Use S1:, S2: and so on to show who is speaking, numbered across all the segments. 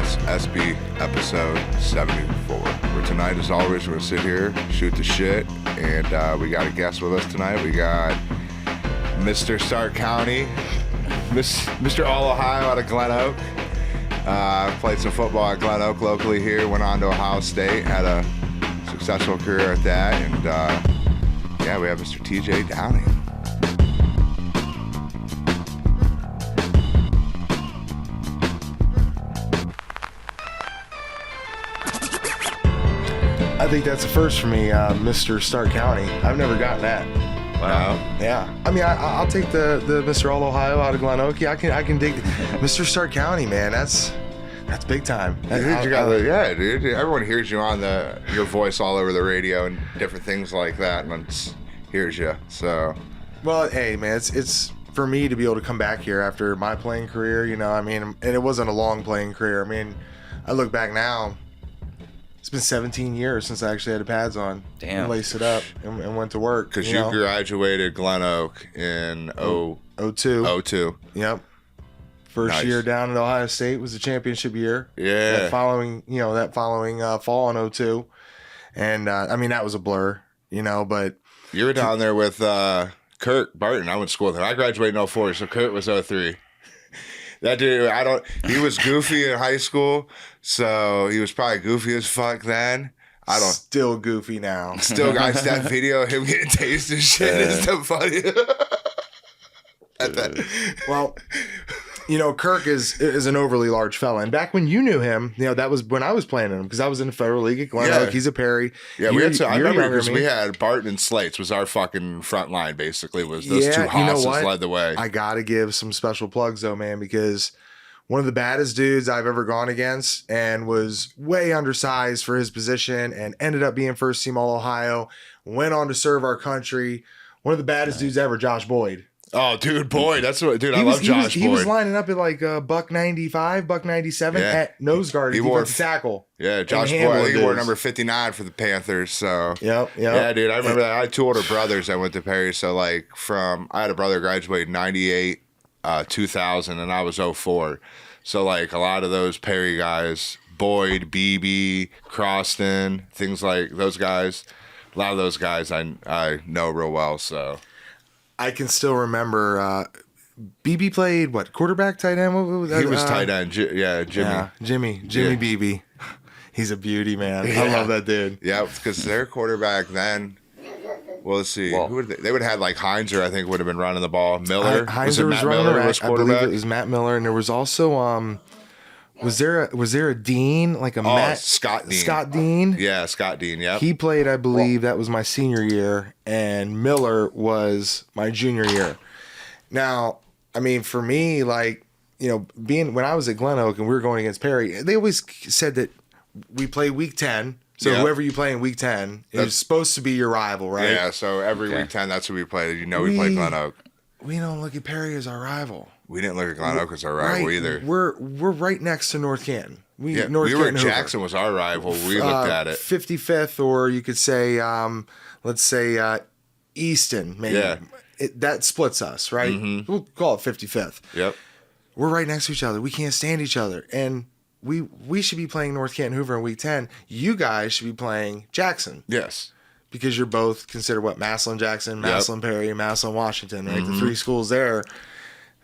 S1: BSSB episode 74. For tonight, as always, we're going to sit here, shoot the shit, and we got a guest with us tonight. We got Mr. Stark County, Mr. All Ohio out of Glen Oak. Played some football at Glen Oak locally here, went on to Ohio State, had a successful career at that, and yeah, we have Mr. TJ Downey.
S2: I think that's a first for me, Mr. Stark County. I've never gotten that.
S1: Wow.
S2: Yeah. I mean, I'll take the Mr. All Ohio out of Glen Oak. Yeah, I can dig Mr. Stark County, man. That's big time.
S1: Dude, yeah, dude. Everyone hears you on your voice all over the radio and different things like that, and hears you. So,
S2: well, hey, man, it's for me to be able to come back here after my playing career. You know, I mean, and it wasn't a long playing career. I mean, I look back now. It's been 17 years since I actually had the pads on.
S3: Damn.
S2: And laced it up and went to work.
S1: Because you graduated Glen Oak in 02.
S2: Yep. First year down at Ohio State was the championship year.
S1: Yeah.
S2: That following fall in 02. And, I mean, that was a blur, but...
S1: You were down there with Kurt Barton. I went to school with him. I graduated in 04, so Kurt was 03. That dude, he was goofy in high school, so he was probably goofy as fuck then.
S2: Still goofy now.
S1: That video of him getting tased and shit is so funny.
S2: Well, Kirk is an overly large fella. And back when you knew him, that was when I was playing him, because I was in the Federal League at Glen Oak. He's a Perry.
S1: Yeah, I remember because we had Barton and Slates was our fucking front line, basically, was those two hosses led the way.
S2: I got to give some special plugs, though, man, because one of the baddest dudes I've ever gone against and was way undersized for his position and ended up being first team All-Ohio, went on to serve our country. One of the baddest dudes ever, Josh Boyd.
S1: Oh, dude, Boyd. I love Josh Boyd.
S2: He was lining up at like buck 95, buck 97 at nose guard. He wore tackle.
S1: Yeah, Josh Boyd. I think he wore number 59 for the Panthers. So
S2: Yep.
S1: Yeah, dude. I remember that. I had two older brothers that went to Perry. So I had a brother graduate in 98, 2000, and I was 04. So a lot of those Perry guys, Boyd, BB, Croston, things like those guys. A lot of those guys I know real well. So.
S2: I can still remember BB played what, quarterback, tight end? What was that?
S1: He was tight end. Jimmy.
S2: Yeah, Jimmy BB. He's a beauty, man. Yeah. I love that dude.
S1: Yeah, because their quarterback then. Well, let's see. Who would they would have had Heinzer, I think, would have been running the ball. Miller.
S2: Heinzer was running around. I believe it was Matt Miller, and there was also was there a Dean,
S1: Scott Dean?
S2: Scott Dean?
S1: Yeah, Scott Dean, yeah.
S2: He played, I believe, that was my senior year, and Miller was my junior year. Now, I mean, for me, being when I was at Glen Oak and we were going against Perry, they always said that we play week 10. So whoever you play in week 10 is supposed to be your rival, right?
S1: Yeah, so every week 10, that's who we play. We play Glen Oak.
S2: We don't look at Perry as our rival.
S1: We didn't look at Glen Oak as our rival either.
S2: We're right next to North Canton.
S1: We were Jackson was our rival. We looked at it.
S2: 55th, or you could say, let's say Easton, maybe.
S1: Yeah.
S2: That splits us, right? Mm-hmm. We'll call it 55th.
S1: Yep.
S2: We're right next to each other. We can't stand each other. And we should be playing North Canton Hoover in week 10. You guys should be playing Jackson.
S1: Yes.
S2: Because you're both considered Massillon Jackson, Massillon Perry, and Massillon Washington, right? Mm-hmm. The three schools there.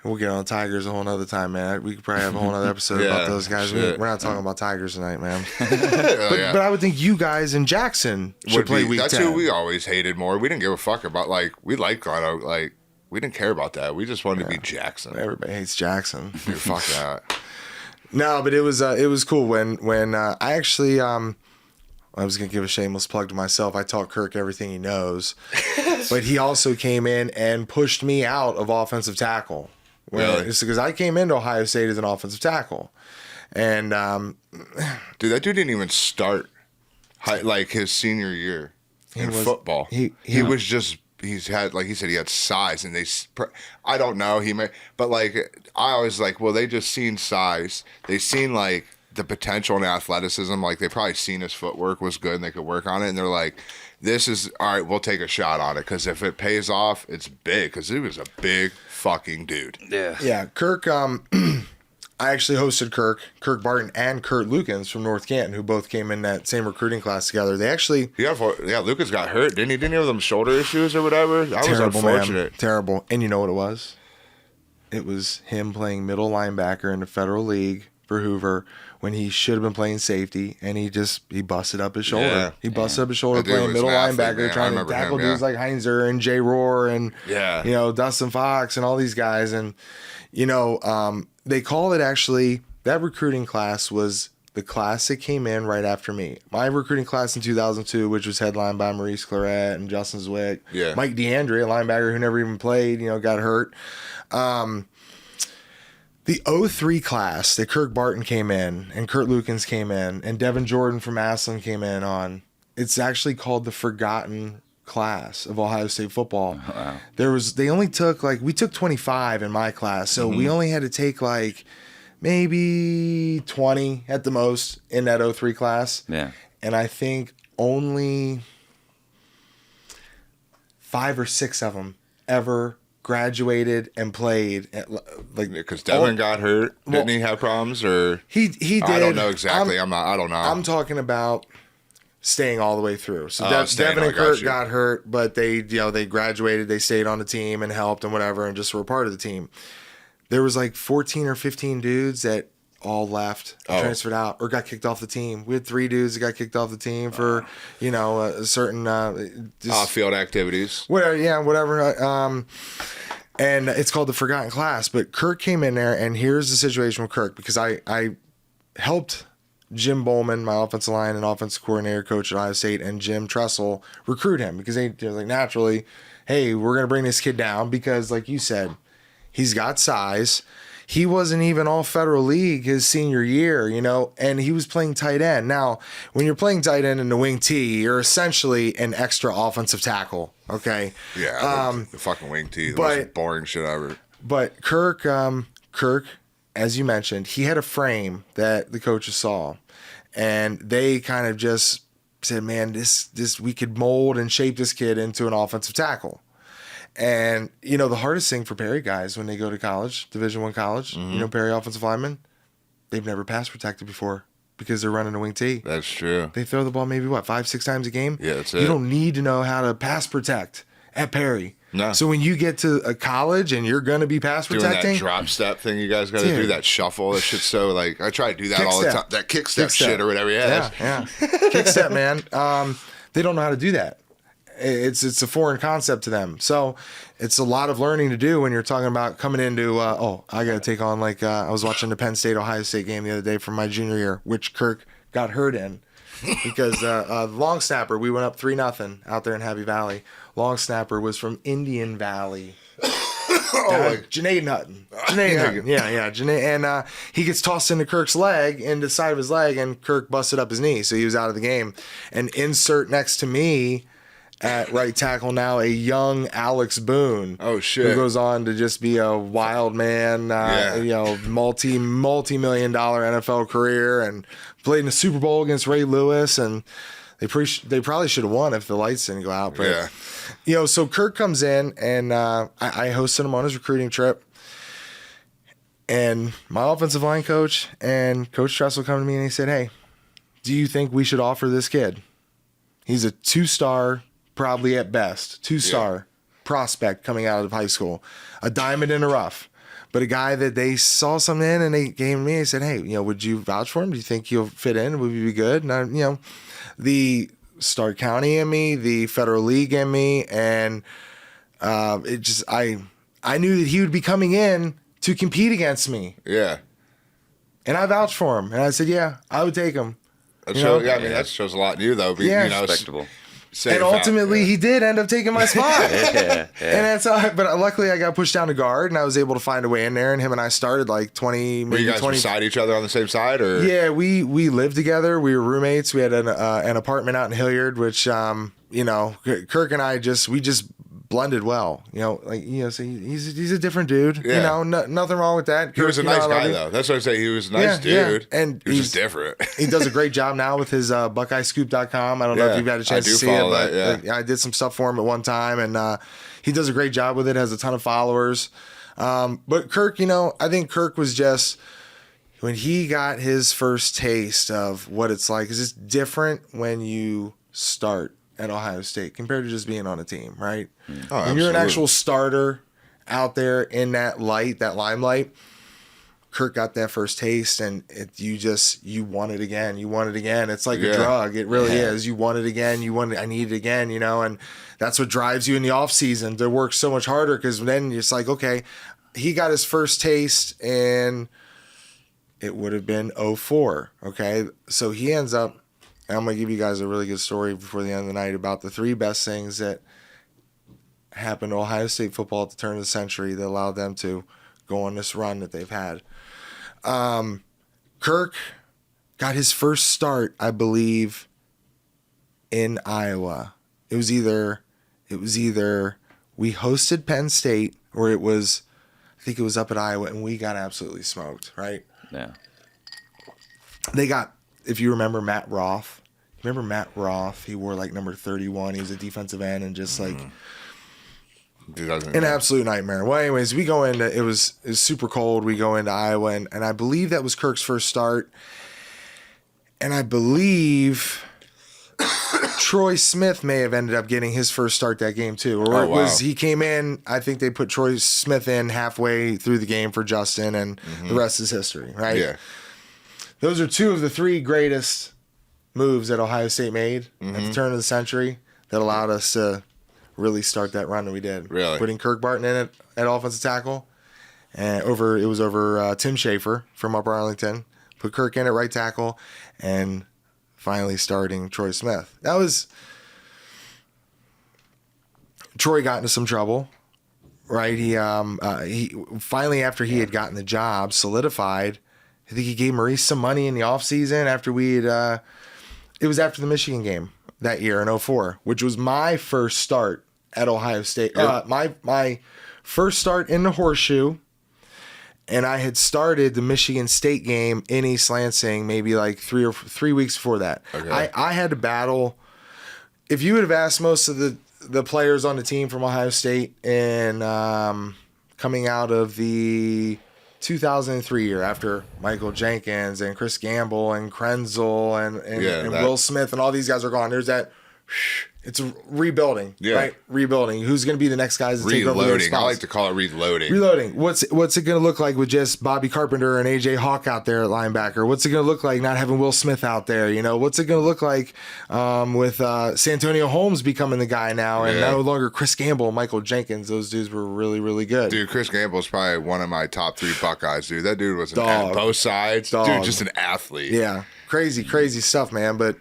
S2: We'll get on Tigers a whole nother time, man. We could probably have a whole other episode about those guys. We're not talking about Tigers tonight, man. But I would think you guys in Jackson should play week 10.
S1: That's who we always hated more. We didn't give a fuck about, we liked Glen Oak. We didn't care about that. We just wanted to be Jackson.
S2: Everybody hates Jackson.
S1: Dude, fuck that.
S2: No, but it was cool when I actually I was gonna give a shameless plug to myself. I taught Kirk everything he knows, but he also came in and pushed me out of offensive tackle.
S1: Really?
S2: It's because I came into Ohio State as an offensive tackle, and
S1: dude, that dude didn't even start his senior year in football. He was just. He's had, he said, he had size, and I don't know, but I always they just seen size. They seen the potential and athleticism. They probably seen his footwork was good and they could work on it. And they're like, this is all right. We'll take a shot on it. Cause if it pays off, it's big. Cause he was a big fucking dude.
S2: Yeah. Kirk, I actually hosted Kirk Barton, and Kurt Lukens from North Canton, who both came in that same recruiting class together. They actually...
S1: Yeah, Lucas got hurt, didn't he? Didn't he have them shoulder issues or whatever? That was unfortunate.
S2: Man. Terrible. And you know what it was? It was him playing middle linebacker in the Federal League for Hoover when he should have been playing safety, and he busted up his shoulder. Yeah. He busted up his shoulder playing middle linebacker, trying to tackle dudes like Heinzer and Jay Rohr and Dustin Fox and all these guys. And they call it actually, that recruiting class was the class that came in right after me. My recruiting class in 2002, which was headlined by Maurice Claret and Justin Zwick. Yeah. Mike DeAndre, a linebacker who never even played, got hurt. The 03 class that Kirk Barton came in and Kurt Lukens came in and Devin Jordan from Massillon came in on, it's actually called the Forgotten class of Ohio State football. Wow. We took 25 in my class, so we only had to take like maybe 20 at the most in that 03 class. Yeah. And I think only 5 or 6 of them ever graduated and played
S1: because Devin got hurt. Didn't he have problems or
S2: he did?
S1: I don't know exactly. I don't know.
S2: I'm talking about staying all the way through. So Devin and Kurt got hurt, but they graduated, they stayed on the team and helped and whatever and just were part of the team. There was like 14 or 15 dudes that all left, transferred out, or got kicked off the team. We had 3 dudes that got kicked off the team for, a certain
S1: field activities.
S2: Whatever. And it's called the Forgotten Class. But Kirk came in there, and here's the situation with Kirk, because I helped Jim Bowman, my offensive line and offensive coordinator coach at Ohio State, and Jim Tressel recruit him because they're like, naturally, hey, we're going to bring this kid down because, like you said, he's got size. He wasn't even all Federal League his senior year, and he was playing tight end. Now, when you're playing tight end in the wing T, you're essentially an extra offensive tackle, okay?
S1: Yeah, the fucking wing T, the most boring shit ever.
S2: But Kirk, as you mentioned, he had a frame that the coaches saw, and they kind of just said, man, this we could mold and shape this kid into an offensive tackle. And, the hardest thing for Perry guys when they go to college, Division I college, Perry offensive linemen, they've never pass protected before because they're running a wing T.
S1: That's true.
S2: They throw the ball maybe, 5-6 times a game?
S1: Yeah, that's it.
S2: You don't need to know how to pass protect at Perry. No. So when you get to a college and you're going to be pass protecting.
S1: Doing that drop step thing you guys got to do, that shuffle, that shit's so I try to do that all the time. That kick step shit or whatever.
S2: Yeah. Kick step, man. They don't know how to do that. It's a foreign concept to them. So it's a lot of learning to do when you're talking about coming into, I got to take on, I was watching the Penn State-Ohio State game the other day from my junior year, which Kirk got hurt in because the long snapper, we went up 3-0 out there in Happy Valley. Long snapper was from Indian Valley. Janae Hutton. Yeah. Janae, and he gets tossed into Kirk's leg, into the side of his leg, and Kirk busted up his knee, so he was out of the game. And insert next to me at right tackle now, a young Alex Boone.
S1: Oh shit!
S2: Who goes on to just be a wild man, multi-million dollar NFL career, and played in the Super Bowl against Ray Lewis, and they probably should have won if the lights didn't go out. But so Kirk comes in, and I hosted him on his recruiting trip, and my offensive line coach and Coach Tressel come to me and he said, "Hey, do you think we should offer this kid? He's a 2-star." Probably at best, 2-star prospect coming out of high school, a diamond in the rough, but a guy that they saw something in and they came to me and said, hey, would you vouch for him? Do you think he'll fit in? Would he be good? And I, the Stark County in me, the Federal League in me, and I knew that he would be coming in to compete against me.
S1: Yeah.
S2: And I vouched for him. And I said, yeah, I would take him.
S1: That shows a lot in you, though.
S3: Respectable.
S2: And ultimately, he did end up taking my spot. And that's but luckily, I got pushed down to guard, and I was able to find a way in there. And him and I started like 20, maybe 20.
S1: Were you guys beside each other on the same side, or?
S2: Yeah, we lived together. We were roommates. We had an apartment out in Hilliard, which Kirk and I just blended well. So he's a different dude.
S1: Yeah.
S2: Nothing wrong with that.
S1: He was a nice guy, though. That's what I say. He was a nice dude.
S2: Yeah. And
S1: he was just different.
S2: He does a great job now with his BuckeyesScoop.com. I don't know if you've had a chance to see it, but I did some stuff for him at one time, and he does a great job with it. Has a ton of followers. But Kirk, I think Kirk was just when he got his first taste of what it's like, 'cause it's different when you start at Ohio State compared to just being on a team, right?
S1: Oh,
S2: when you're an actual starter out there in that limelight, Kirk got that first taste, and you want it again. You want it again. It's like a drug. It really is. You want it again. I need it again, and that's what drives you in the off season to work so much harder, because then it's like, okay, he got his first taste, and it would have been 04. Okay. So he ends up, and I'm going to give you guys a really good story before the end of the night about the 3 best things that happened to Ohio State football at the turn of the century that allowed them to go on this run that they've had. Kirk got his first start, I believe, in Iowa. It was either we hosted Penn State, or I think it was up at Iowa, and we got absolutely smoked, right?
S3: Yeah.
S2: They got, if you remember Matt Roth. Remember Matt Roth? He wore like number 31. He was a defensive end, and just like an absolute nightmare. Well, anyways, we go into, it was super cold. We go into Iowa, and I believe that was Kirk's first start. And I believe Troy Smith may have ended up getting his first start that game too. Or he came in, I think they put Troy Smith in halfway through the game for Justin, and the rest is history, right?
S1: Yeah.
S2: Those are 2 of the 3 greatest moves that Ohio State made at the turn of the century that allowed us to really start that run that we did.
S1: Really?
S2: Putting Kirk Barton in at offensive tackle, and it was over Tim Schaefer from Upper Arlington. Put Kirk in at right tackle, and finally starting Troy Smith. That was, Troy got into some trouble, right? He finally, after he had gotten the job solidified, I think he gave Maurice some money in the offseason after it was after the Michigan game that year in 04, which was my first start at Ohio State. My first start in the Horseshoe, and I had started the Michigan State game in East Lansing maybe like 3 weeks before that. Okay. I had to battle. If you would have asked most of the players on the team from Ohio State and coming out of the 2003 year, after Michael Jenkins and Chris Gamble and Krenzel and Will Smith and all these guys are gone, there's that. It's rebuilding, right? Rebuilding. Who's going to be the next guys to take over their spots?
S1: I like to call it reloading.
S2: Reloading. What's it going to look like with just Bobby Carpenter and AJ Hawk out there at linebacker? What's it going to look like not having Will Smith out there? What's it going to look like with Santonio Holmes becoming the guy now, and no longer Chris Gamble and Michael Jenkins? Those dudes were really, really good.
S1: Dude, Chris Gamble's probably one of my top 3 Buckeyes, dude. That dude was both sides. Dog. Dude, just an athlete.
S2: Yeah. Crazy, crazy stuff, man. But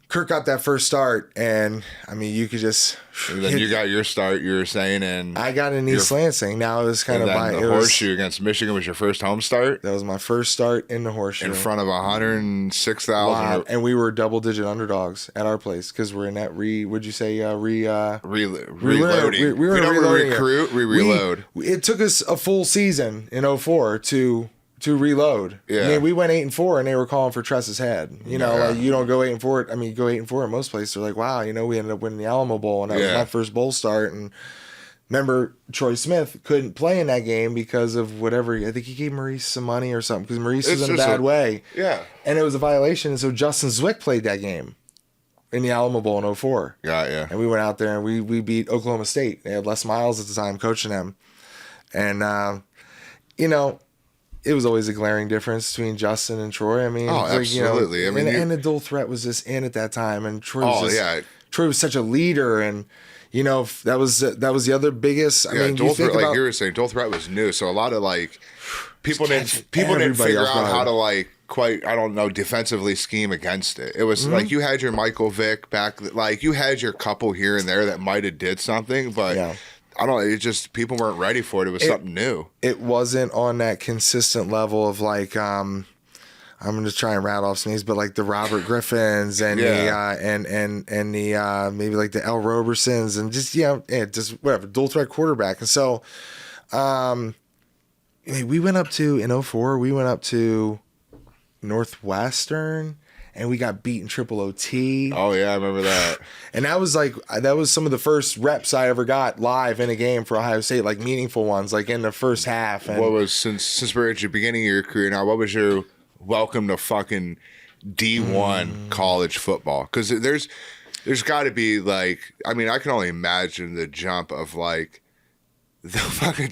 S2: Kirk got that first start, and I mean, you could just.
S1: And then you got your start, you were saying, and
S2: I got in East Lansing. Now it was kind of
S1: the Horseshoe against Michigan was your first home start.
S2: That was my first start in the Horseshoe
S1: in front of 106,000.
S2: Wow. And we were double-digit underdogs at our place because we're in that Would you say
S1: reloading?
S2: We were reloading.
S1: Recruit. We reload.
S2: It took us a full season in 04 to reload. Yeah. I mean, we went 8-4, and they were calling for Tress's head. Like, you don't go 8-4. I mean, you go 8-4 at most places. They're like, wow, we ended up winning the Alamo Bowl, and that was my first bowl start. And remember, Troy Smith couldn't play in that game because of whatever. I think he gave Maurice some money or something because Maurice was in a bad way.
S1: Yeah.
S2: And it was a violation, and so Justin Zwick played that game in the Alamo Bowl in 04.
S1: Yeah.
S2: And we went out there, and we beat Oklahoma State. They had Les Miles at the time coaching them. And, it was always a glaring difference between Justin and Troy. I mean,
S1: absolutely.
S2: Like, and the dual threat was just in at that time, and Troy was such a leader, and that was the other biggest. I mean,
S1: dual threat, like you were saying, dual threat was new, so a lot of like people didn't figure out how to defensively scheme against it. It was like you had your Michael Vick back, like you had your couple here and there that might have did something, but. Yeah. I don't know. It just people weren't ready for it. It was something new. It
S2: wasn't on that consistent level of like I'm gonna try and rattle off some names, but like the Robert Griffins and the maybe like the L. Robersons and just just whatever dual threat quarterback. And so we went up to in 04. We went up to Northwestern. and we got beat in triple OT.
S1: Oh yeah, I remember that.
S2: And that was some of the first reps I ever got live in a game for Ohio State, like meaningful ones, like in the first half. And
S1: what was since we're at the beginning of your career now? What was your welcome to fucking D1 college football? Because there's got to be like, I mean, I can only imagine the jump of like the fucking,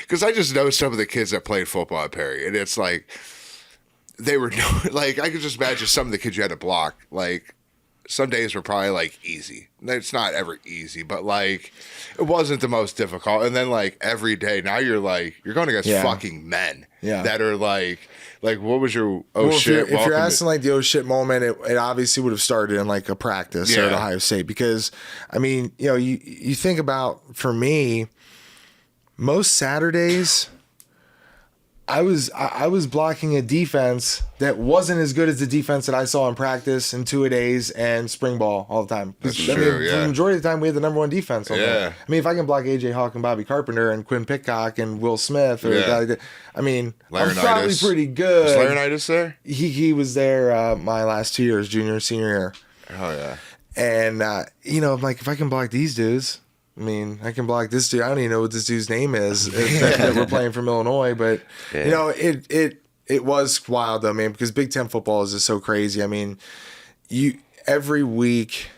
S1: because I just know some of the kids that played football at Perry, and it's like they were like, I could just imagine some of the kids you had to block. Like some days were probably like easy. It's not ever easy, but like it wasn't the most difficult. And then like every day now you're going against fucking men that are like what was your shit?
S2: If you're asking like the oh shit moment, it obviously would have started in like a practice at Ohio State, because I mean, you know, you think about, for me, most Saturdays I was blocking a defense that wasn't as good as the defense that I saw in practice and two-a-days and spring ball all the time.
S1: That's true,
S2: For the majority of the time, we had the number one defense on there. I mean, if I can block A.J. Hawk and Bobby Carpenter and Quinn Pitcock and Will Smith, or a guy like that, I mean, I'm probably pretty good.
S1: Was Laurinaitis there?
S2: He was there my last 2 years, junior and senior year.
S1: Oh, yeah.
S2: And, you know, I'm like, if I can block these dudes, I mean, I can block this dude. I don't even know what this dude's name is that we're playing from Illinois, but you know, it was wild though, man, because Big Ten football is just so crazy. I mean, every week,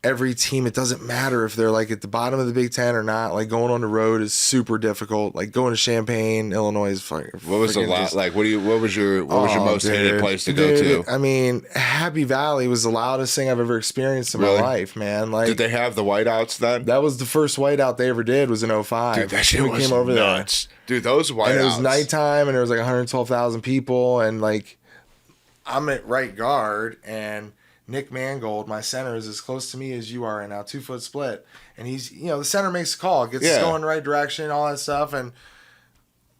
S2: every team, it doesn't matter if they're like at the bottom of the Big Ten or not. Like going on the road is super difficult. Like going to Champaign, Illinois is fucking.
S1: What was the last? Like, what was your most hated place to go to?
S2: I mean, Happy Valley was the loudest thing I've ever experienced in my life, man. Like,
S1: did they have the whiteouts then?
S2: That was the first whiteout they ever did. Was in 05.
S1: Dude, that shit was nuts. Dude, those whiteouts.
S2: And it was nighttime, and there was like 112,000 people, and like I'm at right guard, and Nick Mangold, my center, is as close to me as you are right now, 2 foot split. And he's, you know, the center makes a call, gets us going in the right direction, all that stuff. And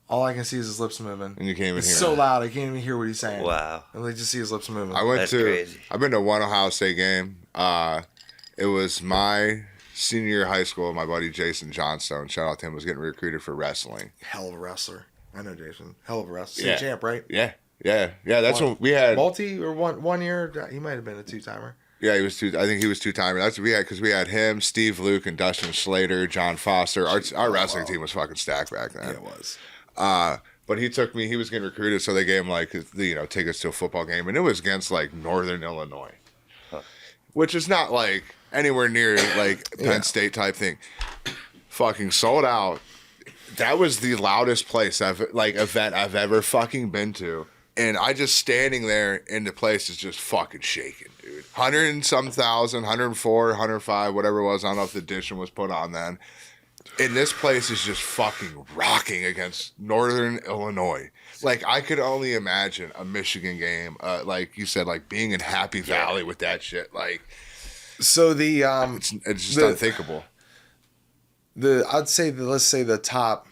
S2: all I can see is his lips moving.
S1: And you can't even hear
S2: It's so loud, I can't even hear what he's saying.
S3: Wow.
S2: And I just see his lips moving.
S3: That's crazy.
S1: I've been to one Ohio State game. It was my senior year of high school. My buddy Jason Johnstone, shout out to him, was getting recruited for wrestling.
S2: Hell of a wrestler. I know Jason. Hell of a wrestler. State champ, right?
S1: Yeah. That's when we had
S2: multi or one year. He might have been a 2-timer.
S1: Yeah, he was two. I think he was 2-timer. That's what we had, because we had him, Steve Luke, and Dustin Slater, John Foster. Our wrestling team was fucking stacked back then.
S2: Yeah, it was.
S1: But he took me. He was getting recruited, so they gave him like tickets to a football game, and it was against like Northern Illinois, which is not like anywhere near like Penn State type thing. Fucking sold out. That was the loudest place event I've ever fucking been to. And I just standing there in the place is just fucking shaking, dude. 100 and some thousand, 104, 105, whatever it was. I don't know if the addition was put on then. And this place is just fucking rocking against Northern Illinois. Like, I could only imagine a Michigan game, like you said, like being in Happy Valley with that shit. Like,
S2: so
S1: it's just unthinkable.
S2: Let's say the top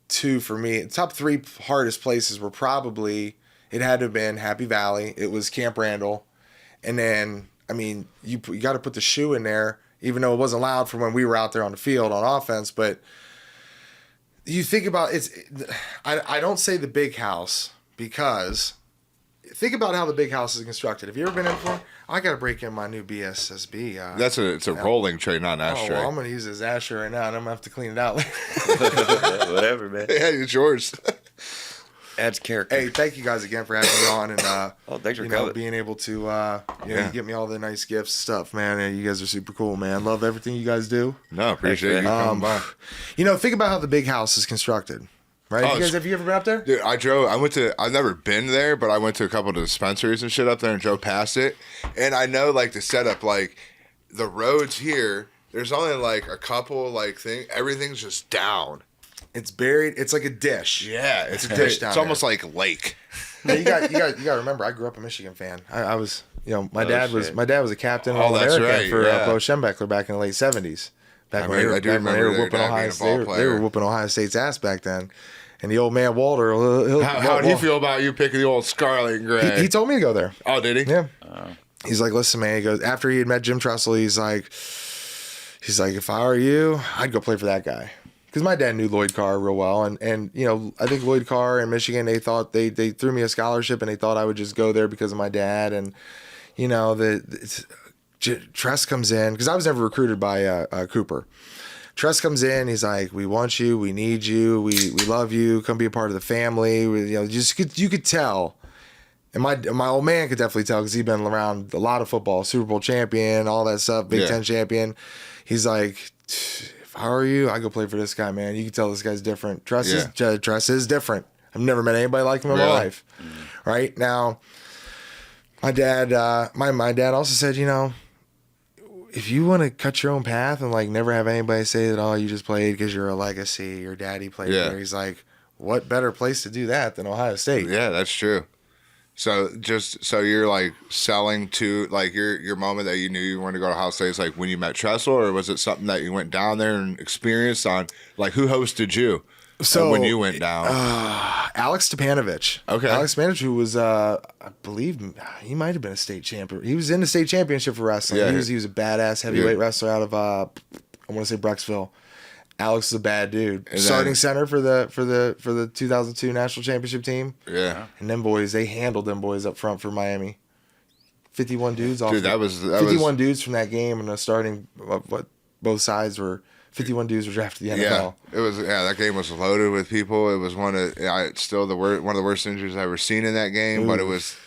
S2: 2 for me, top 3 hardest places were probably, it had to have been Happy Valley, it was Camp Randall, and then, I mean, you got to put the shoe in there, even though it wasn't allowed for when we were out there on the field on offense, but you think about I don't say the big house, because think about how the big house is constructed. Have you ever been in before? I got to break in my new BSSB.
S1: It's a rolling tray, not an ashtray.
S2: Well, I'm going to use this ashtray right now, and I'm going to have to clean it out later.
S3: Whatever, man.
S1: Yeah, it's yours.
S3: Adds character.
S2: Hey, thank you guys again for having me on, and
S3: thanks for coming.
S2: Being able to you get me all the nice gifts stuff, man. And you guys are super cool, man. Love everything you guys do.
S1: No, appreciate you coming by.
S2: Think about how the big house is constructed. Right? Have you ever been up there?
S1: Dude, I've never been there, but I went to a couple of dispensaries and shit up there and drove past it. And I know, like, the setup, like, the roads here, there's only, like, a couple, like, things. Everything's just down.
S2: It's buried. It's like a dish.
S1: Yeah.
S2: It's a dish down
S1: It's almost like lake.
S2: Yeah, you got to remember, I grew up a Michigan fan. I was, my dad was a captain of All-American for Bo Schembechler back in the late 70s. Back when they were whooping Ohio State. They were whooping Ohio State's ass back then. And the old man Walter.
S1: How did he feel about you picking the old Scarlet and Gray?
S2: He told me to go there.
S1: Oh, did he?
S2: Yeah. He's like, listen, man. He goes, after he had met Jim Tressel, he's like, if I were you, I'd go play for that guy, because my dad knew Lloyd Carr real well, and you know, I think Lloyd Carr in Michigan, they thought they threw me a scholarship, and they thought I would just go there because of my dad, and you know, Tress comes in because I was never recruited by Cooper. Tress comes in, he's like, "We want you, we need you, we love you, come be a part of the family." You know, you could tell. And my old man could definitely tell because he'd been around a lot of football, Super Bowl champion, all that stuff, Big Ten champion. He's like, if I were you, I'd go play for this guy, man. You can tell this guy's different. Tress is different. I've never met anybody like him in my life. Right now, my dad, my dad also said, you know, if you want to cut your own path and like never have anybody say that, oh, you just played because you're a legacy, your daddy played there. He's like, what better place to do that than Ohio State?
S1: Yeah, that's true. So you're like selling to like your moment that you knew you wanted to go to Ohio State is like when you met Tressel, or was it something that you went down there and experienced on? Like who hosted you? So when you went down,
S2: Alex Stepanovich.
S1: Okay, Alex
S2: Stepanovich, who was I believe he might have been a state champion. He was in the state championship for wrestling. Yeah, he was a badass heavyweight wrestler out of I want to say Brecksville. Alex is a bad dude. And starting center for the 2002 national championship team.
S1: Yeah.
S2: And them boys, they handled them boys up front for Miami. 51 dudes off.
S1: Dude, that was
S2: 51 dudes from that game, and the starting both sides were 51 dudes were drafted to the NFL.
S1: Yeah, it was. Yeah, that game was loaded with people. It was one of one of the worst injuries I've ever seen in that game. Ooh. But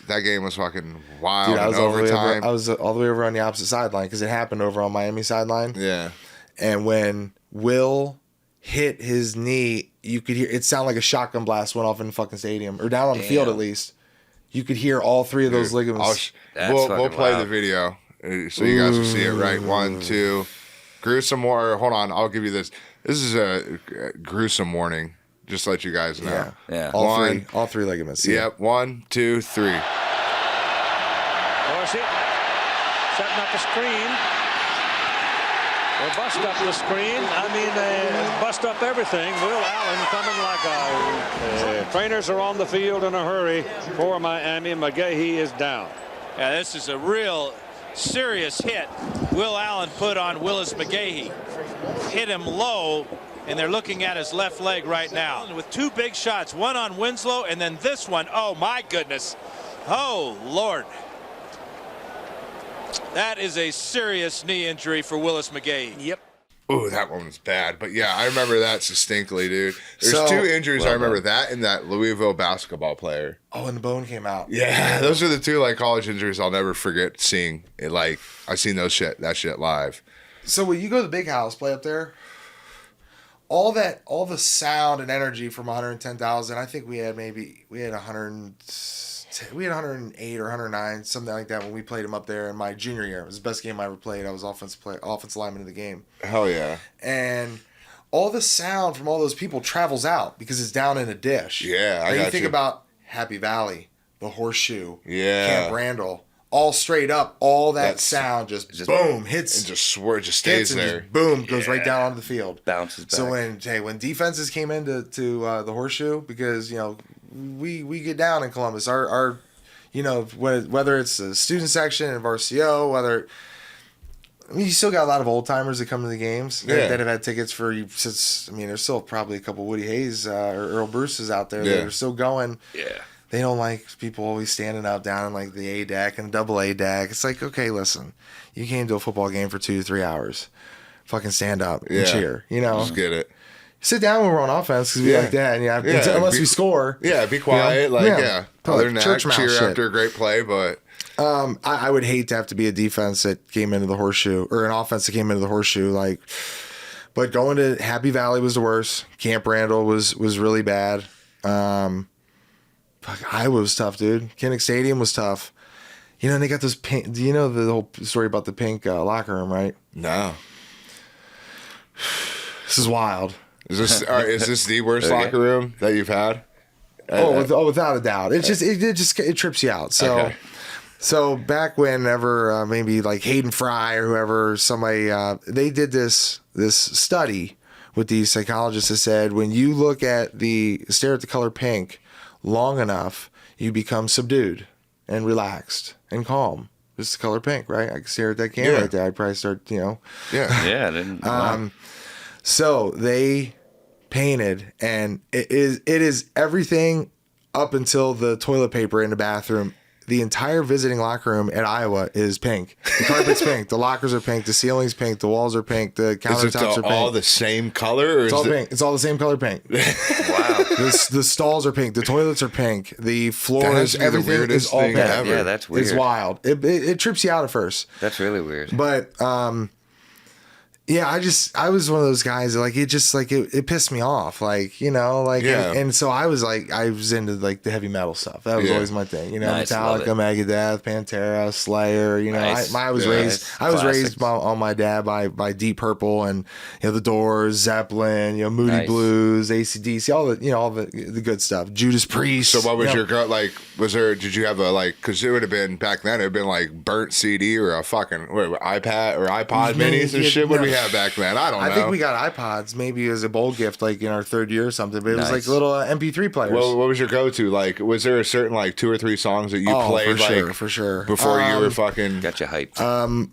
S1: that game was fucking wild. Dude, I was
S2: overtime. I was all the way over on the opposite sideline because it happened over on Miami sideline.
S1: Yeah.
S2: And when Will hit his knee, you could hear it sound like a shotgun blast went off in the fucking stadium or down on the field at least. You could hear all three of those ligaments.
S1: We'll play the video so you guys will see it. Right, 1, 2, gruesome. Hold on, I'll give you this. This is a gruesome warning. Just to let you guys know.
S2: Yeah. All three ligaments.
S1: Yep. 1, 2, 3.
S4: Dorsey setting up a screen. They bust up the screen. I mean, they bust up everything. Will Allen coming like a... trainers are on the field in a hurry for Miami. McGahee is down.
S5: Yeah, this is a real serious hit Will Allen put on Willis McGahee. Hit him low, and they're looking at his left leg right now. With two big shots, one on Winslow, and then this one. Oh, my goodness. Oh, Lord. That is a serious knee injury for Willis McGahee.
S4: Yep.
S1: Oh, that one was bad. But yeah, I remember that distinctly, dude. There's two injuries. I remember that and that Louisville basketball player.
S2: Oh, and the bone came out.
S1: Yeah, those are the two like college injuries I'll never forget seeing. It like I've seen that shit live.
S2: So when you go to the big house, play up there, all the sound and energy from 110,000. I think we had 108 or 109, something like that when we played him up there in my junior year. It was the best game I ever played. I was offensive lineman of the game.
S1: Hell yeah.
S2: And all the sound from all those people travels out because it's down in a dish.
S1: Yeah,
S2: I got you. Think about Happy Valley, the Horseshoe,
S1: yeah,
S2: Camp Randall, all straight up, all that sound just boom hits.
S1: And just stays there.
S2: Boom, goes right down onto the field.
S3: Bounces back.
S2: So when defenses came into the Horseshoe, because, you know, we get down in Columbus. Our you know, whether it's the student section in VRCO, you still got a lot of old timers that come to the games that have had tickets since. I mean, there's still probably a couple Woody Hayes or Earl Bruce's out there that are still going.
S3: Yeah.
S2: They don't like people always standing up down in like the A deck and double A deck. It's like, okay, listen, you came to a football game for 2 to 3 hours. Fucking stand up and cheer. You know,
S1: just get it.
S2: Sit down when we're on offense because we like that. And unless we score.
S1: Yeah, be quiet. You know? Other than that, cheer after a great play. But
S2: I would hate to have to be a defense that came into the Horseshoe or an offense that came into the Horseshoe. But going to Happy Valley was the worst. Camp Randall was really bad. Iowa was tough, dude. Kinnick Stadium was tough. You know, and they got those pink. Do you know the whole story about the pink locker room, right?
S1: No.
S2: This is wild.
S1: Is this the worst locker room that you've had?
S2: Without a doubt. It trips you out. So back whenever maybe like Hayden Fry or whoever, somebody they did this study with these psychologists that said when you stare at the color pink long enough, you become subdued and relaxed and calm. It's the color pink, right? I can stare at that camera right there. I'd probably start, you know.
S1: Yeah.
S3: Yeah. I didn't.
S2: So they painted, and it is everything up until the toilet paper in the bathroom. The entire visiting locker room at Iowa is pink. The carpet's pink. The lockers are pink. The ceiling's pink. The walls are pink. The countertops are pink.
S1: All the same color? Or
S2: it's all pink. It's all the same color pink.
S3: Wow.
S2: The stalls are pink. The toilets are pink. The floors, everything is all pink.
S3: Yeah, that's weird.
S2: It's wild. It trips you out at first.
S3: That's really weird.
S2: But yeah, I was one of those guys that, like, it pissed me off, like, you know, like, and so I was into like the heavy metal stuff. That was always my thing, you know,
S3: Nice,
S2: Metallica, Megadeth, Pantera, Slayer, you know.
S3: Nice.
S2: I was raised on my dad by Deep Purple and, you know, The Doors, Zeppelin, you know, Moody Blues, AC/DC, all the good stuff. Judas Priest.
S1: So what was your like? Did you have a like? Because it would have been back then. It would have been like burnt CD or a fucking iPad or iPod minis and shit. What do we have back then? I don't know.
S2: I think we got iPods maybe as a bowl gift, like in our third year or something. But it was like little MP3 players.
S1: Well, what was your go-to? Like, was there a certain like 2 or 3 songs that you played
S2: for sure
S1: before you were fucking
S3: got you hyped?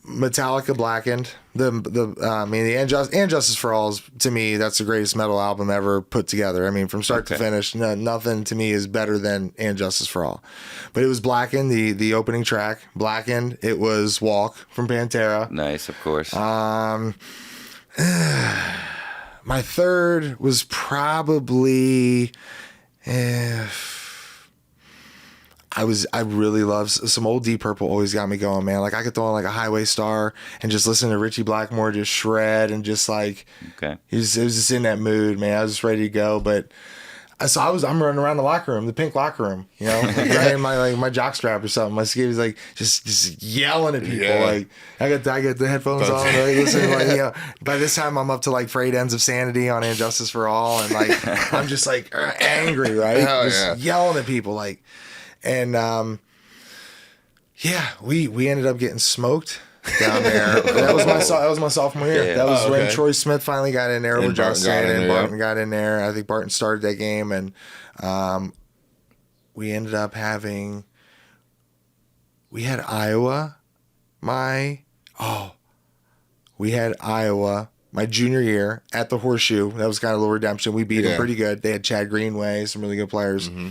S2: Metallica, Blackened. The And Justice for All is, to me, that's the greatest metal album ever put together. I mean, from start to finish, nothing to me is better than And Justice for All. But it was Blackened, the opening track. Blackened. It was Walk from Pantera.
S3: Nice, of course.
S2: My third was probably. I really love some old Deep Purple. Always got me going, man. Like, I could throw on like a Highway Star and just listen to Richie Blackmore just shred and just like, it was just in that mood, man. I was just ready to go. But so I'm running around the locker room, the pink locker room, you know, like right in my jock strap or something. My skate was like just yelling at people.
S1: Yeah.
S2: Like I got the headphones on, like, listening, like, you know. By this time I'm up to like Frayed Ends of Sanity on And Justice for All, and like I'm just like angry, right? Just yelling at people, like. And we ended up getting smoked down there. That was my sophomore year. That was when Troy Smith finally got in there. And Barton got in there. I think Barton started that game, and we ended up having. We had Iowa. We had Iowa my junior year at the Horseshoe. That was kind of a little redemption. We beat them pretty good. They had Chad Greenway, some really good players. Mm-hmm.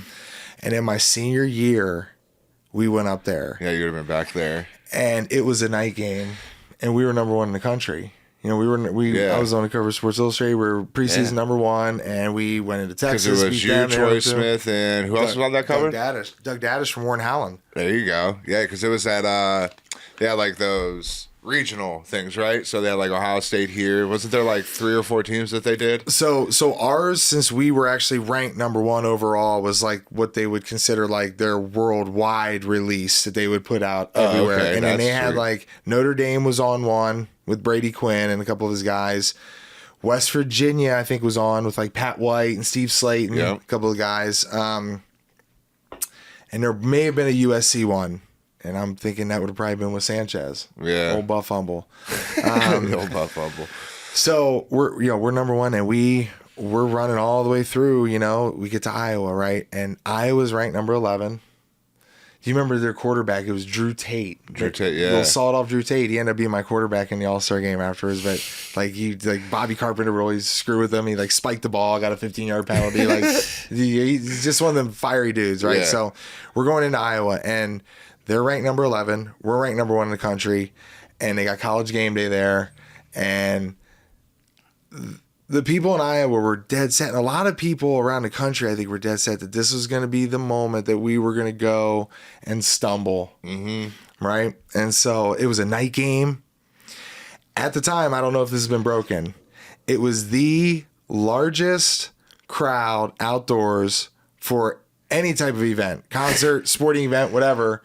S2: And in my senior year, we went up there.
S1: Yeah, you would have been back there.
S2: And it was a night game, and we were number 1 in the country. You know, I was on the cover of Sports Illustrated. We were preseason number 1, and we went into Texas.
S1: Because it was you, Troy Smith, and who else was on that cover?
S2: Doug Daddish from Warren Howland.
S1: There you go. Yeah, because it was at they had like those regional things, right? So they had like Ohio State here. Wasn't there like 3 or 4 teams that they did?
S2: So ours, since we were actually ranked number 1 overall, was like what they would consider like their worldwide release that they would put out everywhere.
S1: Okay,
S2: and then they had like Notre Dame was on one with Brady Quinn and a couple of his guys. West Virginia, I think, was on with like Pat White and Steve Slate and a couple of guys. And there may have been a USC one. And I'm thinking that would have probably been with Sanchez.
S1: Yeah.
S2: Old Buff Humble.
S1: The old Buff Humble.
S2: So we're number 1, and we're running all the way through, you know. We get to Iowa, right? And Iowa's ranked number 11. Do you remember their quarterback? It was Drew Tate.
S1: Drew Tate, yeah.
S2: Little sawed off Drew Tate. He ended up being my quarterback in the All-Star game afterwards. But like Bobby Carpenter would always screw with him. He like spiked the ball, got a 15-yard penalty. Like he's just one of them fiery dudes, right? Yeah. So we're going into Iowa, and they're ranked number 11. We're ranked number 1 in the country, and they got College Game Day there, and the people in Iowa were dead set, and a lot of people around the country, I think, were dead set that this was going to be the moment that we were going to go and stumble, right? And so it was a night game. At the time, I don't know if this has been broken, it was the largest crowd outdoors for any type of event, concert, sporting event, whatever,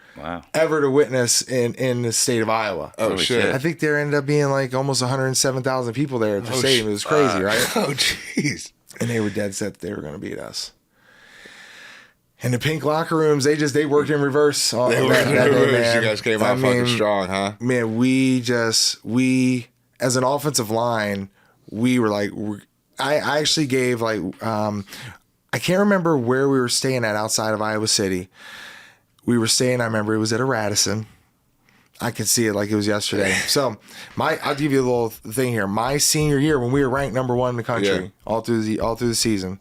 S2: ever to witness in the state of Iowa.
S1: Oh, shit.
S2: I think there ended up being like almost 107,000 people there at the stadium. It was crazy, right?
S1: Oh, jeez.
S2: And they were dead set that they were going to beat us. And the pink locker rooms, they worked in reverse.
S1: They worked in reverse. You guys came out fucking strong, huh?
S2: Man, we as an offensive line, we were like, I actually gave like, I can't remember where we were staying at outside of Iowa City. We were staying, I remember it was at a Radisson. I can see it like it was yesterday. So I'll give you a little thing here. My senior year, when we were ranked number 1 in the country, all through the season,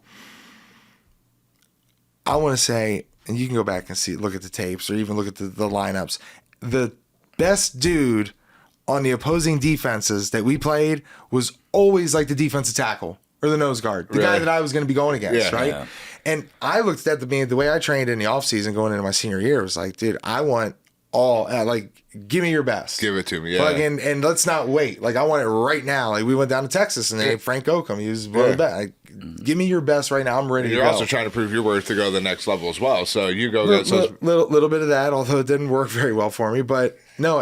S2: I want to say, and you can go back and look at the tapes or even look at the lineups. The best dude on the opposing defenses that we played was always like the defensive tackle or the nose guard, the guy that I was going to be going against, right? Yeah. And I looked at the way I trained in the offseason going into my senior year was like, dude, I want all, like, give me your best.
S1: Give it to me, yeah.
S2: Like, and let's not wait. Like, I want it right now. Like, we went down to Texas and then Frank Oakham, he was one of the best. Like, give me your best right now. I'm ready to go.
S1: You're also trying to prove your worth to go to the next level as well. So you go
S2: get little bit of that, although it didn't work very well for me. But no,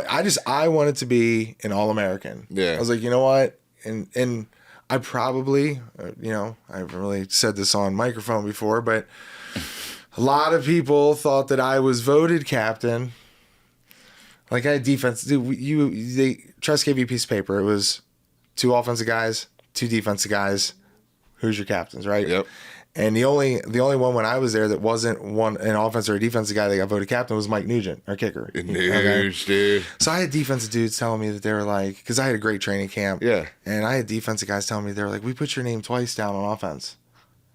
S2: I wanted to be an All-American.
S1: Yeah.
S2: I was like, you know what? And I probably, I haven't really said this on microphone before, but a lot of people thought that I was voted captain. Like, I had defense. Dude, Trust gave you a piece of paper. It was 2 offensive guys, 2 defensive guys. Who's your captains, right?
S1: Yep.
S2: And the only one when I was there that wasn't an offensive or a defensive guy that got voted captain was Mike Nugent, our kicker.
S1: Dude.
S2: So I had defensive dudes telling me that they were like, because I had a great training camp.
S1: Yeah.
S2: And I had defensive guys telling me they were like, we put your name twice down on offense.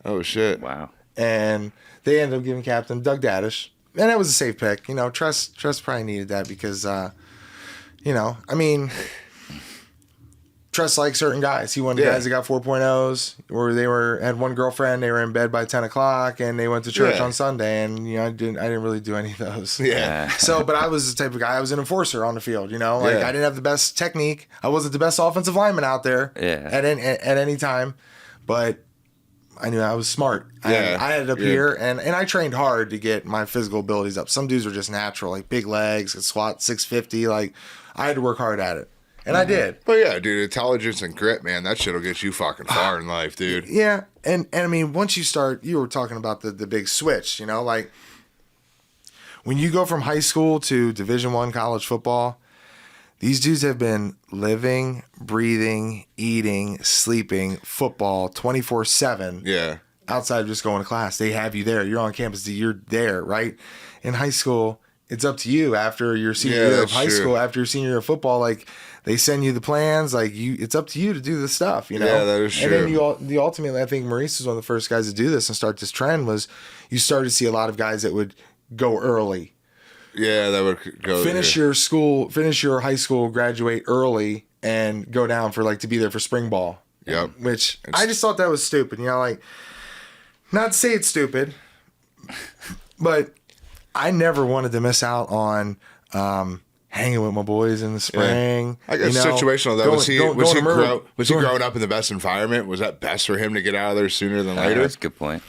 S1: Oh, shit.
S3: Wow.
S2: And they ended up giving captain Doug Daddish. And that was a safe pick. Trust probably needed that because, Trust like certain guys. He wanted guys that got 4.0s, or they had one girlfriend, they were in bed by 10 o'clock, and they went to church on Sunday, and I didn't really do any of those.
S1: Yeah.
S2: So, but I was the type of guy. I was an enforcer on the field. I didn't have the best technique. I wasn't the best offensive lineman out there. At any time, but I knew I was smart. I had it up here, and I trained hard to get my physical abilities up. Some dudes are just natural, like big legs, could squat 650. Like, I had to work hard at it. And I did.
S1: But yeah, dude, intelligence and grit, man, that shit'll get you fucking far in life, dude.
S2: Yeah. And I mean, once you start, you were talking about the big switch, like when you go from high school to Division I college football, these dudes have been living, breathing, eating, sleeping football 24/7.
S1: Yeah.
S2: Outside of just going to class. They have you there. You're on campus. You're there, right? In high school, it's up to you after your senior year of high school, after your senior year of football, like, they send you the plans, like it's up to you to do the stuff,
S1: Yeah, that is true.
S2: And then ultimately, I think Maurice was one of the first guys to do this and start this trend. Was you started to see a lot of guys that would go early.
S1: Yeah, that would go
S2: finish your high school, graduate early, and go down for to be there for spring ball.
S1: Yep.
S2: Which I just thought that was stupid. Not to say it's stupid, but I never wanted to miss out on. Hanging with my boys in the spring.
S1: I guess situational though. Was he growing up in the best environment? Was that best for him to get out of there sooner than later?
S3: That's a good point.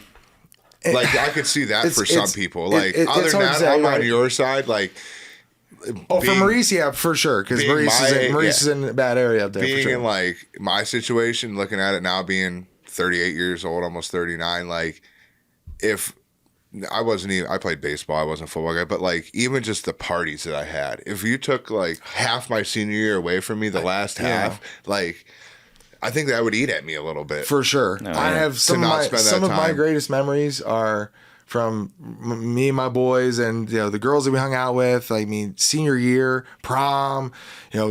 S1: I could see that for some people. Other than that, I'm on your side.
S2: For Maurice, yeah, for sure. Because Maurice is in a bad area up there.
S1: Being
S2: for sure.
S1: in my situation, looking at it now, being 38 years old, almost 39, if I played baseball, I wasn't a football guy, but even just the parties that I had, if you took half my senior year away from me, the last half, I think that would eat at me a little bit.
S2: For sure. I have some of my greatest memories are from me and my boys and the girls that we hung out with. Senior year, prom,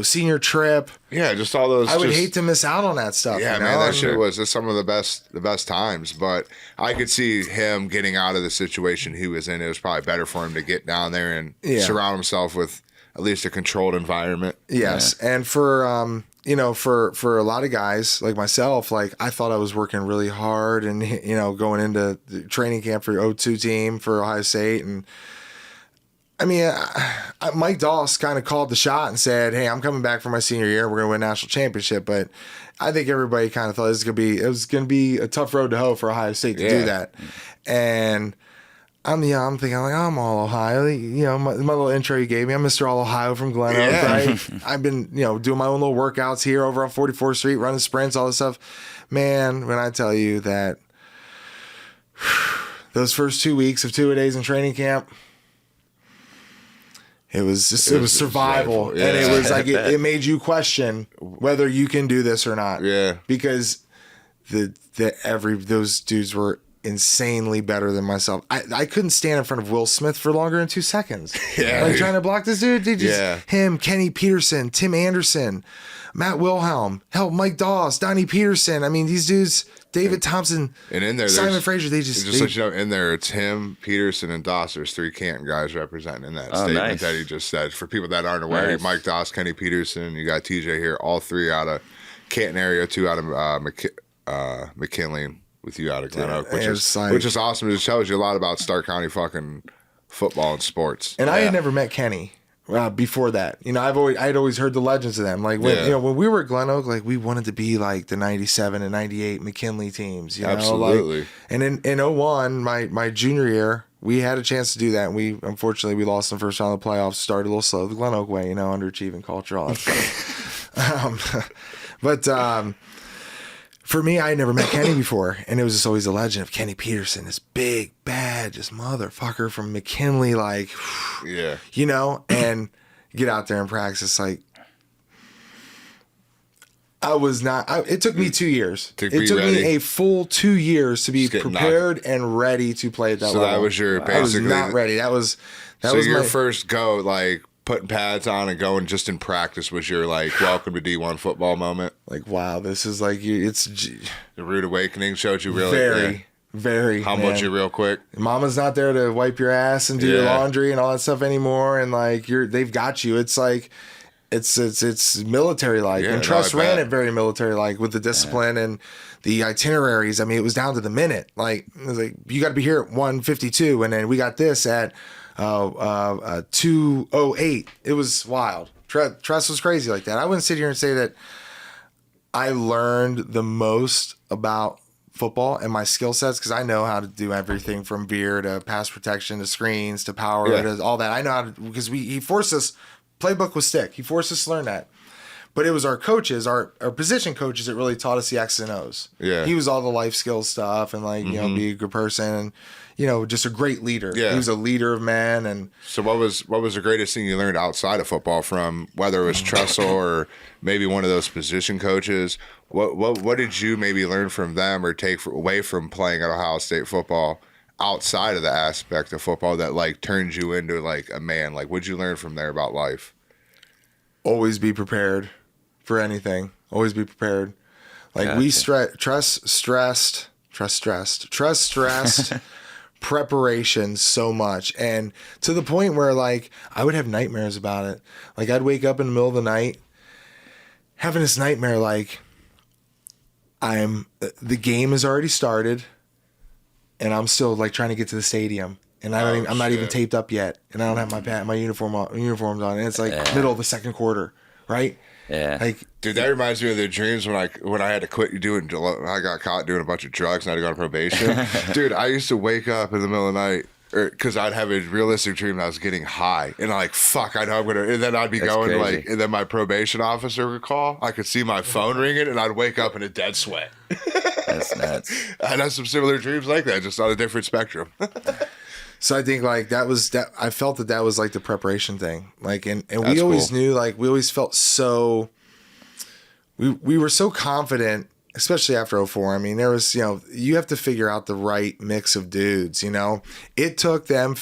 S2: senior trip.
S1: Yeah, just all those.
S2: I would hate to miss out on that stuff.
S1: Yeah, man, that shit was just some of the best times. But I could see him getting out of the situation he was in. It was probably better for him to get down there and surround himself with at least a controlled environment.
S2: Yes, and for for a lot of guys like myself, I thought I was working really hard and, going into the training camp for your 02 team for Ohio State. And I mean, Mike Doss kind of called the shot and said, hey, I'm coming back for my senior year. We're going to win a national championship. But I think everybody kind of thought it was going to be a tough road to hoe for Ohio State to do that. And I'm thinking I'm all Ohio. My little intro you gave me. I'm Mr. All Ohio from Glen Oak, right? I've been, doing my own little workouts here over on 44th Street, running sprints, all this stuff. Man, when I tell you that those first 2 weeks of 2-a-days in training camp, it was survival.
S1: Yeah.
S2: And it was it made you question whether you can do this or not.
S1: Yeah.
S2: Because those dudes were insanely better than myself. I couldn't stand in front of Will Smith for longer than 2 seconds.
S1: Yeah.
S2: Like trying to block this dude. Him, Kenny Peterson, Tim Anderson, Matt Wilhelm, hell, Mike Doss, Donnie Peterson. I mean, these dudes, David Thompson,
S1: and in there,
S2: Simon Fraser, they just
S1: let you know, in there, it's him, Peterson, and Doss. There's 3 Canton guys representing in that statement
S3: nice.
S1: that he just said. For people that aren't aware,
S3: Nice.
S1: Mike Doss, Kenny Peterson, you got TJ here, all 3 out of Canton area, 2 out of McKinley, with you out of Glen Oak, which is awesome. It shows you a lot about Stark County fucking football and sports.
S2: And I had never met Kenny before that. You know, I'd always heard the legends of them. Like when we were at Glen Oak, like we wanted to be like the 97 and 98 McKinley teams. You know,
S1: absolutely.
S2: Like, and in 01, my junior year, we had a chance to do that. And we unfortunately lost in the first round of the playoffs. Started a little slow the Glen Oak way, you know, underachieving culture, all that stuff. But for me, I had never met Kenny before, and it was just always a legend of Kenny Peterson, this big, bad, just motherfucker from McKinley, like,
S1: yeah,
S2: you know, and get out there and practice. Like, I was not. It took me 2 years. It took me a full 2 years to be prepared and ready to play at that level.
S1: So that was your basically.
S2: I was not ready. That was
S1: your first go, like. Putting pads on and going just in practice was your like welcome to D1 football moment.
S2: Like, wow, this is like it's
S1: the rude awakening. Showed you really
S2: very
S1: humbled you real quick.
S2: Mama's not there to wipe your ass and do your laundry and all that stuff anymore, and like they've got you. It's like it's military like, and Trust ran it very military like with the discipline and the itineraries. I mean, it was down to the minute. Like it was like you got to be here at 1:52, and then we got this at 2:08. It was wild. Trust was crazy like that. I wouldn't sit here and say that I learned the most about football and my skill sets because I know how to do everything from veer to pass protection to screens to power to all that. I know how to because he forced us. Playbook was stick. He forced us to learn that. But it was our coaches, our position coaches that really taught us the X's and O's. Yeah. He was all the life skills stuff and like, you know, be a good person and, you know, just a great leader. Yeah. He was a leader of men. And
S1: so what was the greatest thing you learned outside of football from whether it was Tressel or maybe one of those position coaches? What did you maybe learn from them or take away from playing at Ohio State football outside of the aspect of football that like turns you into like a man? Like what'd you learn from there about life?
S2: Always be prepared. For anything, always be prepared. Like we stressed preparation so much, and to the point where like I would have nightmares about it. Like I'd wake up in the middle of the night having this nightmare like the game has already started, and I'm still like trying to get to the stadium. And I'm not even taped up yet, and I don't have my uniforms on, and it's like middle of the second quarter, right?
S3: Yeah,
S2: like
S1: dude, that reminds me of the dreams when I had to quit doing. I got caught doing a bunch of drugs and I had to go on probation. Dude, I used to wake up in the middle of the night because I'd have a realistic dream that I was getting high, and I'm like, fuck, I know I'm gonna. And then I'd be going crazy. Like, and then my probation officer would call. I could see my phone ringing, and I'd wake up in a dead sweat.
S3: That's nuts.
S1: I had some similar dreams like that, just on a different spectrum.
S2: So I think like that was that. I felt that was like the preparation thing. Like and we always knew like we always felt so. We were so confident, especially after 04. I mean, there was you have to figure out the right mix of dudes. It took them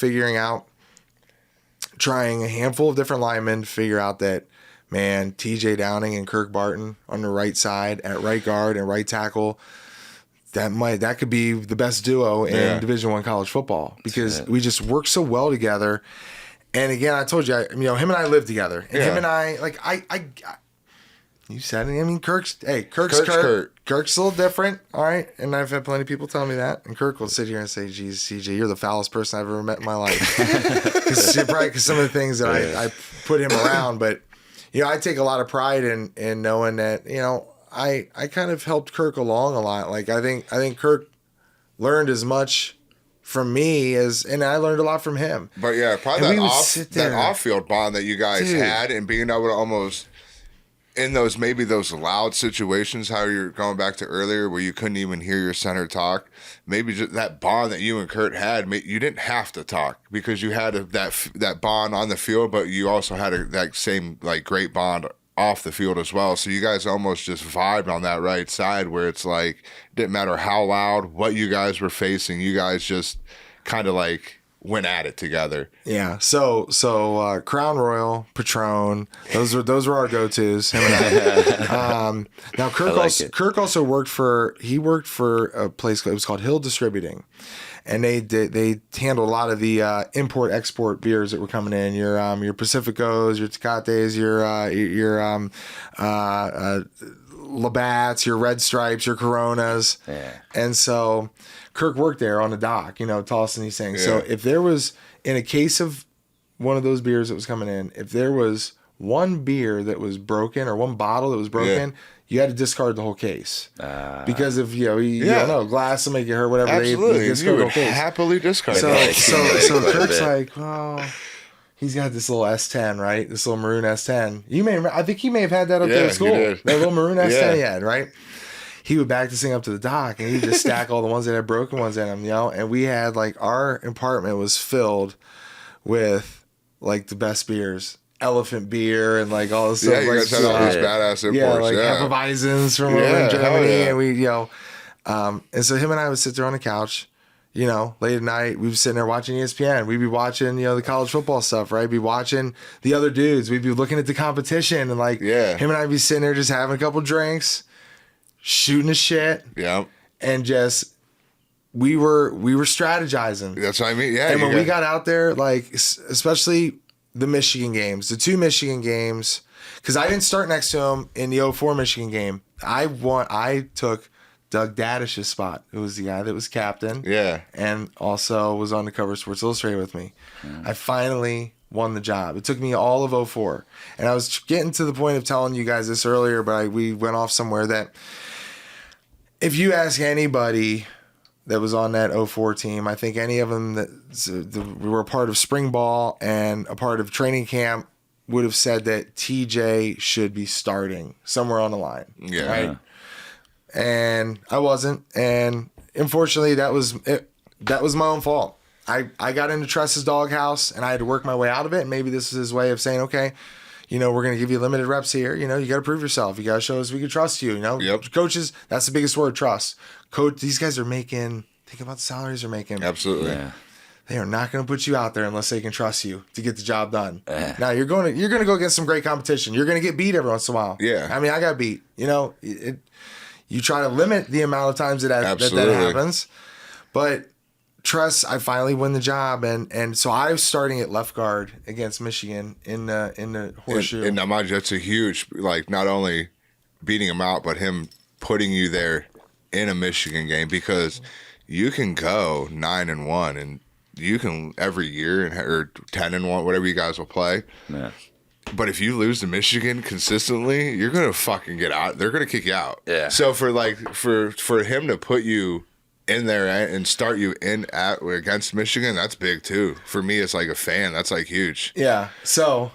S2: trying a handful of different linemen to figure out that man, TJ Downing and Kirk Barton on the right side at right guard and right tackle. That could be the best duo in Division I college football because we just work so well together. And again, I told you, him and I live together, and him and I, like, you said it. I mean, Kirk's Kirk. Kirk's a little different, all right. And I've had plenty of people tell me that. And Kirk will sit here and say, "Geez, CJ, you're the foulest person I've ever met in my life." Because some of the things that I put him around, but I take a lot of pride in knowing that I kind of helped Kirk along a lot. Like I think Kirk learned as much from me and I learned a lot from him.
S1: But yeah, probably that off-field bond that you guys had and being able to almost in those loud situations, how you're going back to earlier where you couldn't even hear your center talk, maybe just that bond that you and Kurt had, you didn't have to talk because you had that bond on the field, but you also had that same like great bond off the field as well. So you guys almost just vibed on that right side where it's like, didn't matter how loud, what you guys were facing, you guys just kind of like went at it together.
S2: Yeah. So Crown Royal, Patron, those were our go-tos. Him and I. Now Kirk also worked for a place, it was called Hill Distributing. And they handled a lot of the import export beers that were coming in. Your Pacificos, your Tecates, your Labatt's, your Red Stripes, your Coronas.
S3: Yeah.
S2: And so Kirk worked there on the dock, tossing these things.
S1: Yeah.
S2: So if there was, in a case of one of those beers that was coming in, if there was one beer that was broken or one bottle that was broken, you had to discard the whole case. Because if, you don't know, glass will make you hurt, whatever.
S1: Absolutely.
S2: They
S1: You
S2: discard the
S1: would
S2: whole case.
S1: happily discard
S2: So
S1: that.
S2: Kirk's like, well, he's got this little S10, right? This little maroon S10. I think he may have had that up there at school.
S1: he did.
S2: That little maroon S10 he had, right? He would back this thing up to the dock, and he'd just stack all the ones that had broken ones in them, And we had, our apartment was filled with, the best beers. Elephant beer and all this stuff.
S1: Yeah, you guys had all these badass imports.
S2: Yeah, Hefeweizens from over in Germany, and we, and so him and I would sit there on the couch, late at night. We'd be sitting there watching ESPN. We'd be watching, the college football stuff, right? We'd be watching the other dudes. We'd be looking at the competition, and him and I'd be sitting there just having a couple drinks, shooting the shit, and just we were strategizing.
S1: That's what I mean. Yeah,
S2: and when we got out there, especially the Michigan games, the 2 Michigan games, because I didn't start next to him in the 04 Michigan game. I took Doug Daddish's spot, who was the guy that was captain.
S1: Yeah.
S2: And also was on the cover of Sports Illustrated with me. I finally won the job. It took me all of 04. And I was getting to the point of telling you guys this earlier, but we went off somewhere that if you ask anybody that was on that 04 team, I think any of them that were a part of spring ball and a part of training camp would have said that TJ should be starting somewhere on the line.
S1: Yeah.
S2: Right? And I wasn't. And unfortunately, that was my own fault. I got into Tress's doghouse, and I had to work my way out of it. And maybe this is his way of saying, okay, we're going to give you limited reps here. You got to prove yourself. You got to show us we can trust you.
S1: Yep.
S2: Coaches, that's the biggest word, trust. Coach, these guys are making, think about the salaries they're making.
S1: Absolutely.
S3: Yeah.
S2: They are not going to put you out there unless they can trust you to get the job done. Now you're going to go against some great competition. You're going to get beat every once in a while.
S1: Yeah.
S2: I mean, I got beat. You try to limit the amount of times that happens, but Tress, I finally win the job, and so I was starting at left guard against Michigan in the horseshoe.
S1: And now, mind you, that's a huge, not only beating him out, but him putting you there in a Michigan game, because you can go 9-1, and you can every year or 10-1, whatever you guys will play.
S3: Yeah.
S1: But if you lose to Michigan consistently, you're gonna fucking get out. They're gonna kick you out.
S3: Yeah.
S1: So for him to put you in there and start you against Michigan, that's big too. For me, it's like a fan. That's huge.
S2: Yeah. So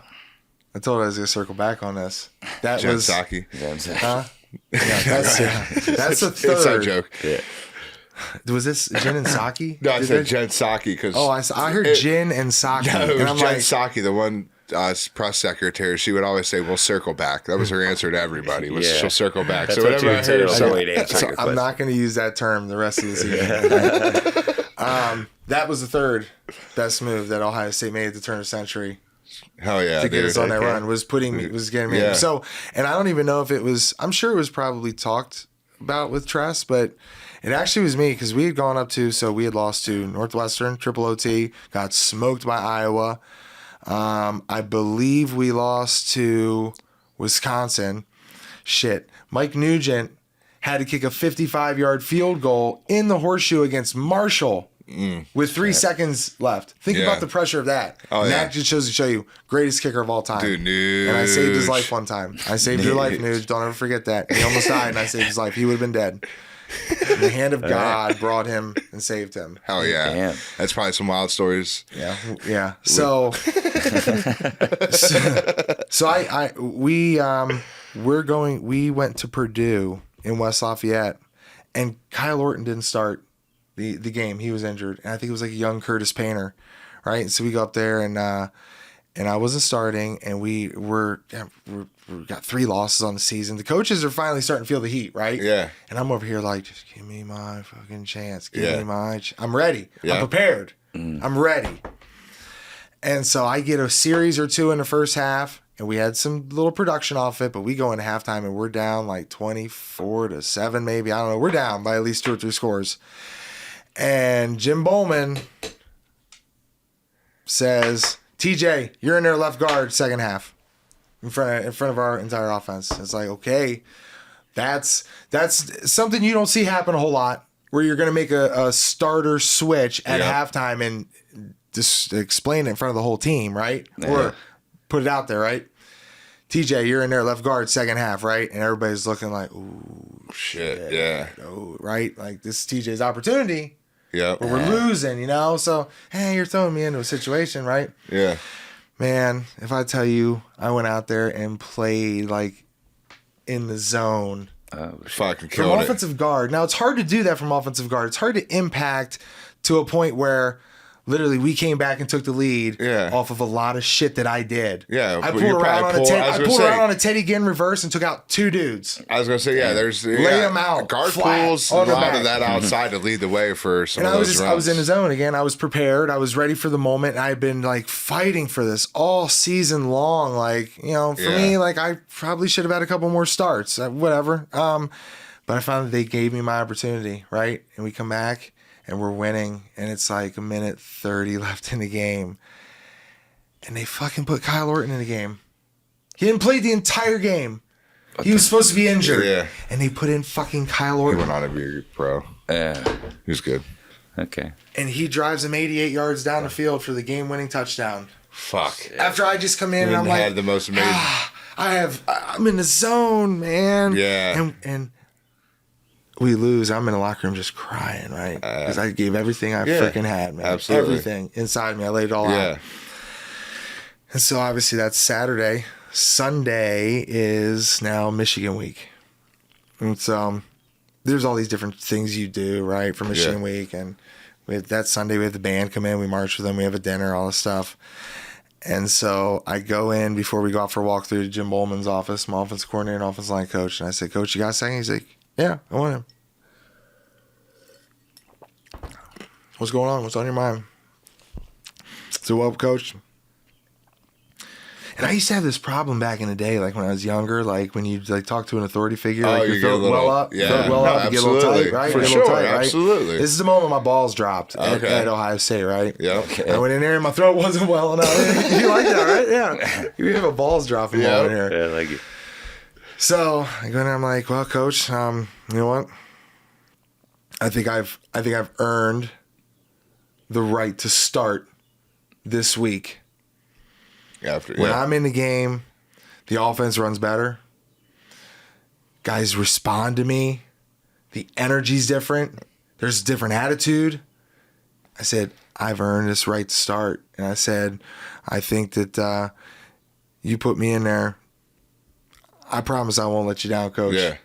S2: I told I was gonna circle back on this. That
S1: Jen
S2: was
S1: Psaki.
S2: Huh? Yeah, that's a third.
S1: Inside joke.
S3: Yeah.
S2: Was this Gin and Psaki?
S1: No, I said Jen Psaki because.
S2: Oh, I heard Gin and Psaki.
S1: No, it
S2: and
S1: was Jen Psaki, the one press secretary. She would always say, "We'll circle back." That was her answer to everybody. Was she'll circle back.
S3: That's
S1: so whatever I heard,
S2: I'm not going to use that term the rest of the season. That was the third best move that Ohio State made at the turn of the century.
S1: Hell yeah,
S2: to get us on that run was getting me in. So, and I don't even know if it was. I'm sure it was probably talked about with Tress, but it actually was me because we had gone up to. So we had lost to Northwestern, Triple OT, got smoked by Iowa. I believe we lost to Wisconsin. Shit, Mike Nugent had to kick a 55-yard field goal in the horseshoe against Marshall. With 3 seconds left. Think about the pressure of that. And that just shows to show you, greatest kicker of all time.
S1: Dude, Nuge.
S2: And I saved his life one time. I saved your life, Nuge. Don't ever forget that. He almost died, and I saved his life. He would have been dead. And the hand of God brought him and saved him.
S1: Hell yeah.
S3: Damn.
S1: That's probably some wild stories.
S2: Yeah. So we went to Purdue in West Lafayette, and Kyle Orton didn't start the game. He was injured, and I think it was a young Curtis Painter, right? So we go up there, and I wasn't starting, and we're we've got 3 losses on the season. The coaches are finally starting to feel the heat, right?
S1: Yeah.
S2: And I'm over here like, just give me my fucking chance. Give
S1: Yeah.
S2: me my I'm ready.
S1: Yeah.
S2: I'm prepared. I'm ready. And so I get a series or 2 in the first half, and we had some little production off it, but we go into halftime and we're down like 24-7 maybe. I don't know. We're down by at least 2 or 3 scores. And Jim Bowman says, TJ, you're in there left guard second half in front of our entire offense. It's like, okay, that's something you don't see happen a whole lot, where you're going to make a starter switch at halftime and just explain it in front of the whole team, right? Yeah. Or put it out there, right? TJ, you're in there left guard second half, right? And everybody's looking like, ooh,
S1: shit, yeah.
S2: Oh, right? Like, this is TJ's opportunity.
S1: Yeah.
S2: But we're losing, you know? So, hey, you're throwing me into a situation, right?
S1: Yeah.
S2: Man, if I tell you, I went out there and played, like, in the zone.
S1: Fucking
S2: From
S1: killed
S2: offensive guard. Now, it's hard to do that from offensive guard. It's hard to impact to a point where literally we came back and took the lead off of a lot of shit that I did.
S1: Yeah.
S2: I pulled around on a Teddy Ginn reverse and took out 2 dudes.
S1: I was going to say, there's...
S2: Lay them out.
S1: Guard
S2: flat,
S1: pulls, a lot of that outside to lead the way for some of those runs.
S2: I was in the zone again. I was prepared. I was ready for the moment. I've been, like, fighting for this all season long. Like, you know, for me, like, I probably should have had a couple more starts. Whatever. But I found that they gave me my opportunity, right? And we come back, and we're winning, and it's like 1:30 left in the game. And they fucking put Kyle Orton in the game. He didn't play the entire game. He was supposed to be injured.
S1: Yeah.
S2: And they put in fucking Kyle Orton.
S1: He went on to be a pro.
S3: Yeah.
S1: He was good.
S3: Okay.
S2: And he drives him 88 yards down the field for the game-winning touchdown.
S1: Fuck.
S2: After I just come in and I'm like,
S1: had the most amazing...
S2: I'm in the zone, man.
S1: Yeah.
S2: And we lose. I'm in the locker room just crying, right? Because I gave everything I freaking had, man.
S1: Absolutely.
S2: Everything inside me. I laid it all out. And so obviously that's Saturday. Sunday is now Michigan week. And so there's all these different things you do, right, for Michigan week. And that Sunday we have the band come in. We march with them. We have a dinner, all this stuff. And so I go in before we go out for a walk through Jim Bowman's office, my offensive coordinator and offensive line coach. And I said, Coach, you got a second? He's like, yeah, I want him. What's going on? What's on your mind? So, well, Coach. And I used to have this problem back in the day, like when I was younger, like when you like talk to an authority figure, like you throw it well up, you get a little tight, right?
S1: For sure, absolutely.
S2: This is the moment my balls dropped at Ohio State, right?
S1: Yeah. Okay.
S2: I went in there and my throat wasn't well enough. You like that, right? Yeah. You have a balls dropping moment here.
S3: Yeah, I like it.
S2: So I go in there, I'm like, well, Coach, you know what? I think I've earned the right to start this week. When I'm in the game, the offense runs better. Guys respond to me. The energy's different. There's a different attitude. I said, I've earned this right to start. And I said, I think that you put me in there. I promise I won't let you down, Coach.
S1: Yeah.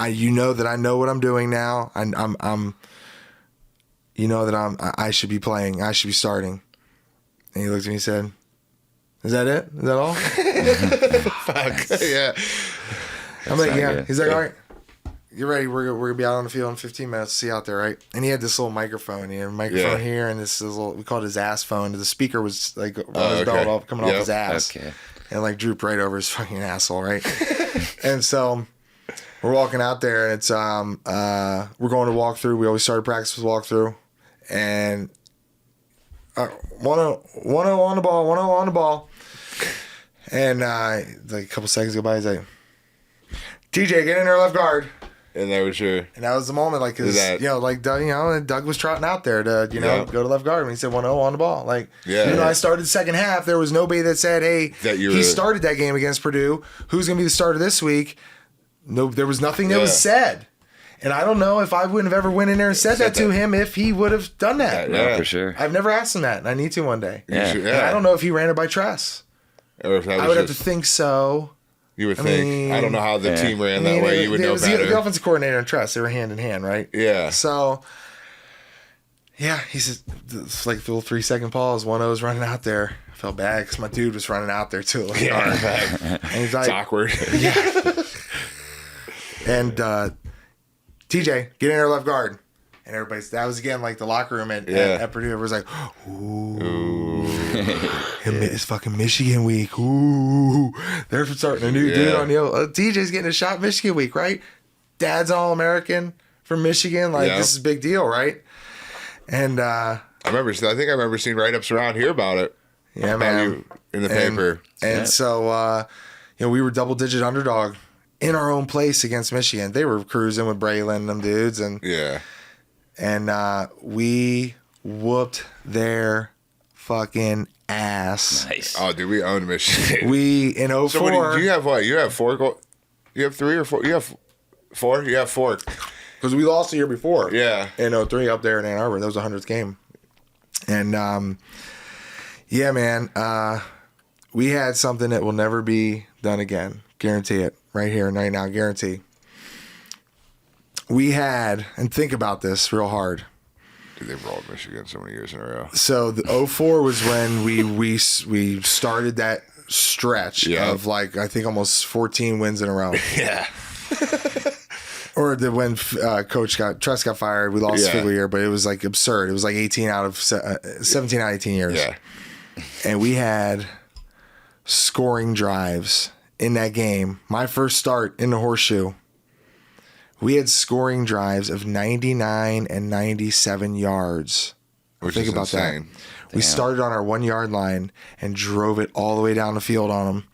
S2: You know that I know what I'm doing now. I'm you know that I should be playing. I should be starting. And he looked at me and said, is that it? Is that all?
S1: Fuck. Yeah.
S2: I'm like, yeah. He's like, all right. You're ready. We're gonna be out on the field in 15 minutes. See you out there, right? And he had this little microphone. He had a microphone here, and this little, we called it his ass phone. The speaker was like on his belt up, coming off his ass.
S3: Okay.
S2: And like drooped right over his fucking asshole, right? And so we're walking out there, and it's we're going to walk through. We always started practice with walk through, and 1-0 on the ball, 1-0 on the ball. And like a couple seconds go by, he's like, TJ, get in there left guard.
S1: And that was your...
S2: And that was the moment, like, cause, Doug was trotting out there to, go to left guard. When he said 1-0 on the ball. Like, I started the second half. There was nobody that said, hey, he started that game against Purdue. Who's going to be the starter this week? No, there was nothing that was said. And I don't know if I wouldn't have ever went in there and said that to him if he would have done that.
S3: Yeah, for sure.
S2: I've never asked him that, and I need to one day.
S3: Yeah.
S2: And I don't know if he ran it by Tress.
S1: Or if that was
S2: I would have to think so.
S1: You would think. I don't know how the team ran that way. You would know better.
S2: The offensive coordinator and Tress, they were hand in hand, right?
S1: Yeah.
S2: So, yeah, he says, it's like the little 3-second pause. 1-0's running out there. I felt bad because my dude was running out there too. Like, and he's like,
S1: it's awkward.
S2: Yeah. And TJ, get in there, left guard. And that was again like the locker room at Purdue. Everyone's like, ooh. It's fucking Michigan week. Ooh. They're starting a new dude on the TJ's getting a shot Michigan week, right? Dad's All-American from Michigan. Like, this is a big deal, right? And I think
S1: I remember seeing write-ups around here about it.
S2: Yeah, man.
S1: In the paper.
S2: And so, we were double-digit underdog in our own place against Michigan. They were cruising with Braylon and them dudes. And we whooped their fucking ass.
S3: Nice.
S1: Oh, dude, we owned Michigan.
S2: We, in 04.
S1: So do you have what? You have 4 goals? You have 3 or 4? You have 4? You have 4.
S2: Because we lost the year before.
S1: Yeah.
S2: In 03 up there in Ann Arbor. That was the 100th game. And, yeah, man, we had something that will never be done again. Guarantee it. Right here and right now. Guarantee. We had, and think about this real hard.
S1: Dude, they've rolled Michigan so many years in a row.
S2: So the 04 was when we started that stretch of like, I think almost 14 wins in a row.
S1: Yeah.
S2: Or when Trust got fired, we lost the fiscal year, but it was like absurd. It was like 17 out of 18 years.
S1: Yeah.
S2: And we had scoring drives in that game. My first start in the Horseshoe, we had scoring drives of 99 and 97 yards. Think about
S1: insane.
S2: that. We started on our 1-yard line and drove it all the way down the field on them.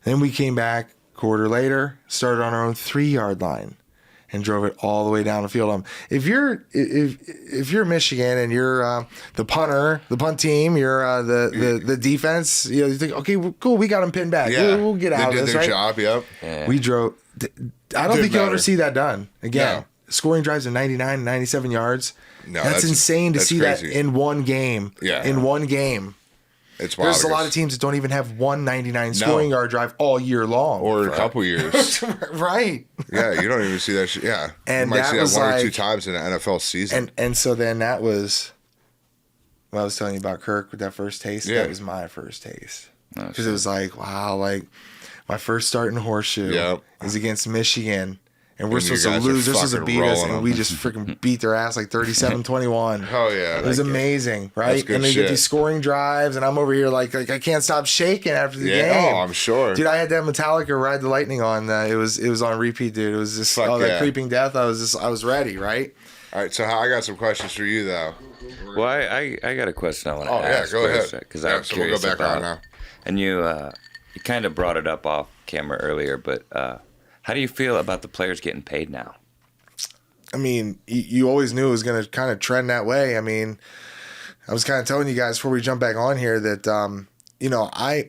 S2: Then we came back a quarter later, started on our own 3-yard line and drove it all the way down the field on them. If you're Michigan and you're the punter, the punt team, you're the defense, you think, okay, well, cool, we got them pinned back.
S1: Yeah.
S2: We'll get out of this, right?
S1: They did their job, yep.
S3: Yeah.
S2: We drove. I don't think you'll ever see that done again.
S1: No.
S2: Scoring drives of 99 and 97 yards.
S1: No,
S2: that's insane to see
S1: crazy.
S2: that in one game.
S1: Yeah.
S2: In one game.
S1: It's wild.
S2: There's a lot of teams that don't even have 199 scoring yard drive all year long.
S1: Or a couple years.
S2: Right.
S1: Yeah, you don't even see that shit. Yeah.
S2: And
S1: you might
S2: that
S1: see
S2: was
S1: that one
S2: like,
S1: or 2 times in an NFL season.
S2: And so then that was what I was telling you about Kirk with that first taste.
S1: Yeah.
S2: That was my first taste. Because it was like, wow, like my first start in the Horseshoe is against Michigan. And we're supposed to lose. They're supposed to beat us, and we just freaking beat their ass like 37-21.
S1: Oh, yeah.
S2: It was amazing, right?
S1: Good
S2: and they
S1: shit.
S2: get these scoring drives, and I'm over here like I can't stop shaking after the game.
S1: Oh, I'm sure.
S2: Dude, I had that Metallica Ride the Lightning on. It was on repeat, dude. It was just that creeping death. I was ready, right?
S1: All right, so I got some questions for you, though.
S3: Well, I got a question I want to ask.
S1: Go ahead.
S3: Because I'm curious
S1: we'll go back
S3: about.
S1: on now.
S3: And you kind of brought it up off camera earlier, but how do you feel about the players getting paid now?
S2: I mean, you always knew it was going to kind of trend that way. I mean, I was kind of telling you guys before we jump back on here that,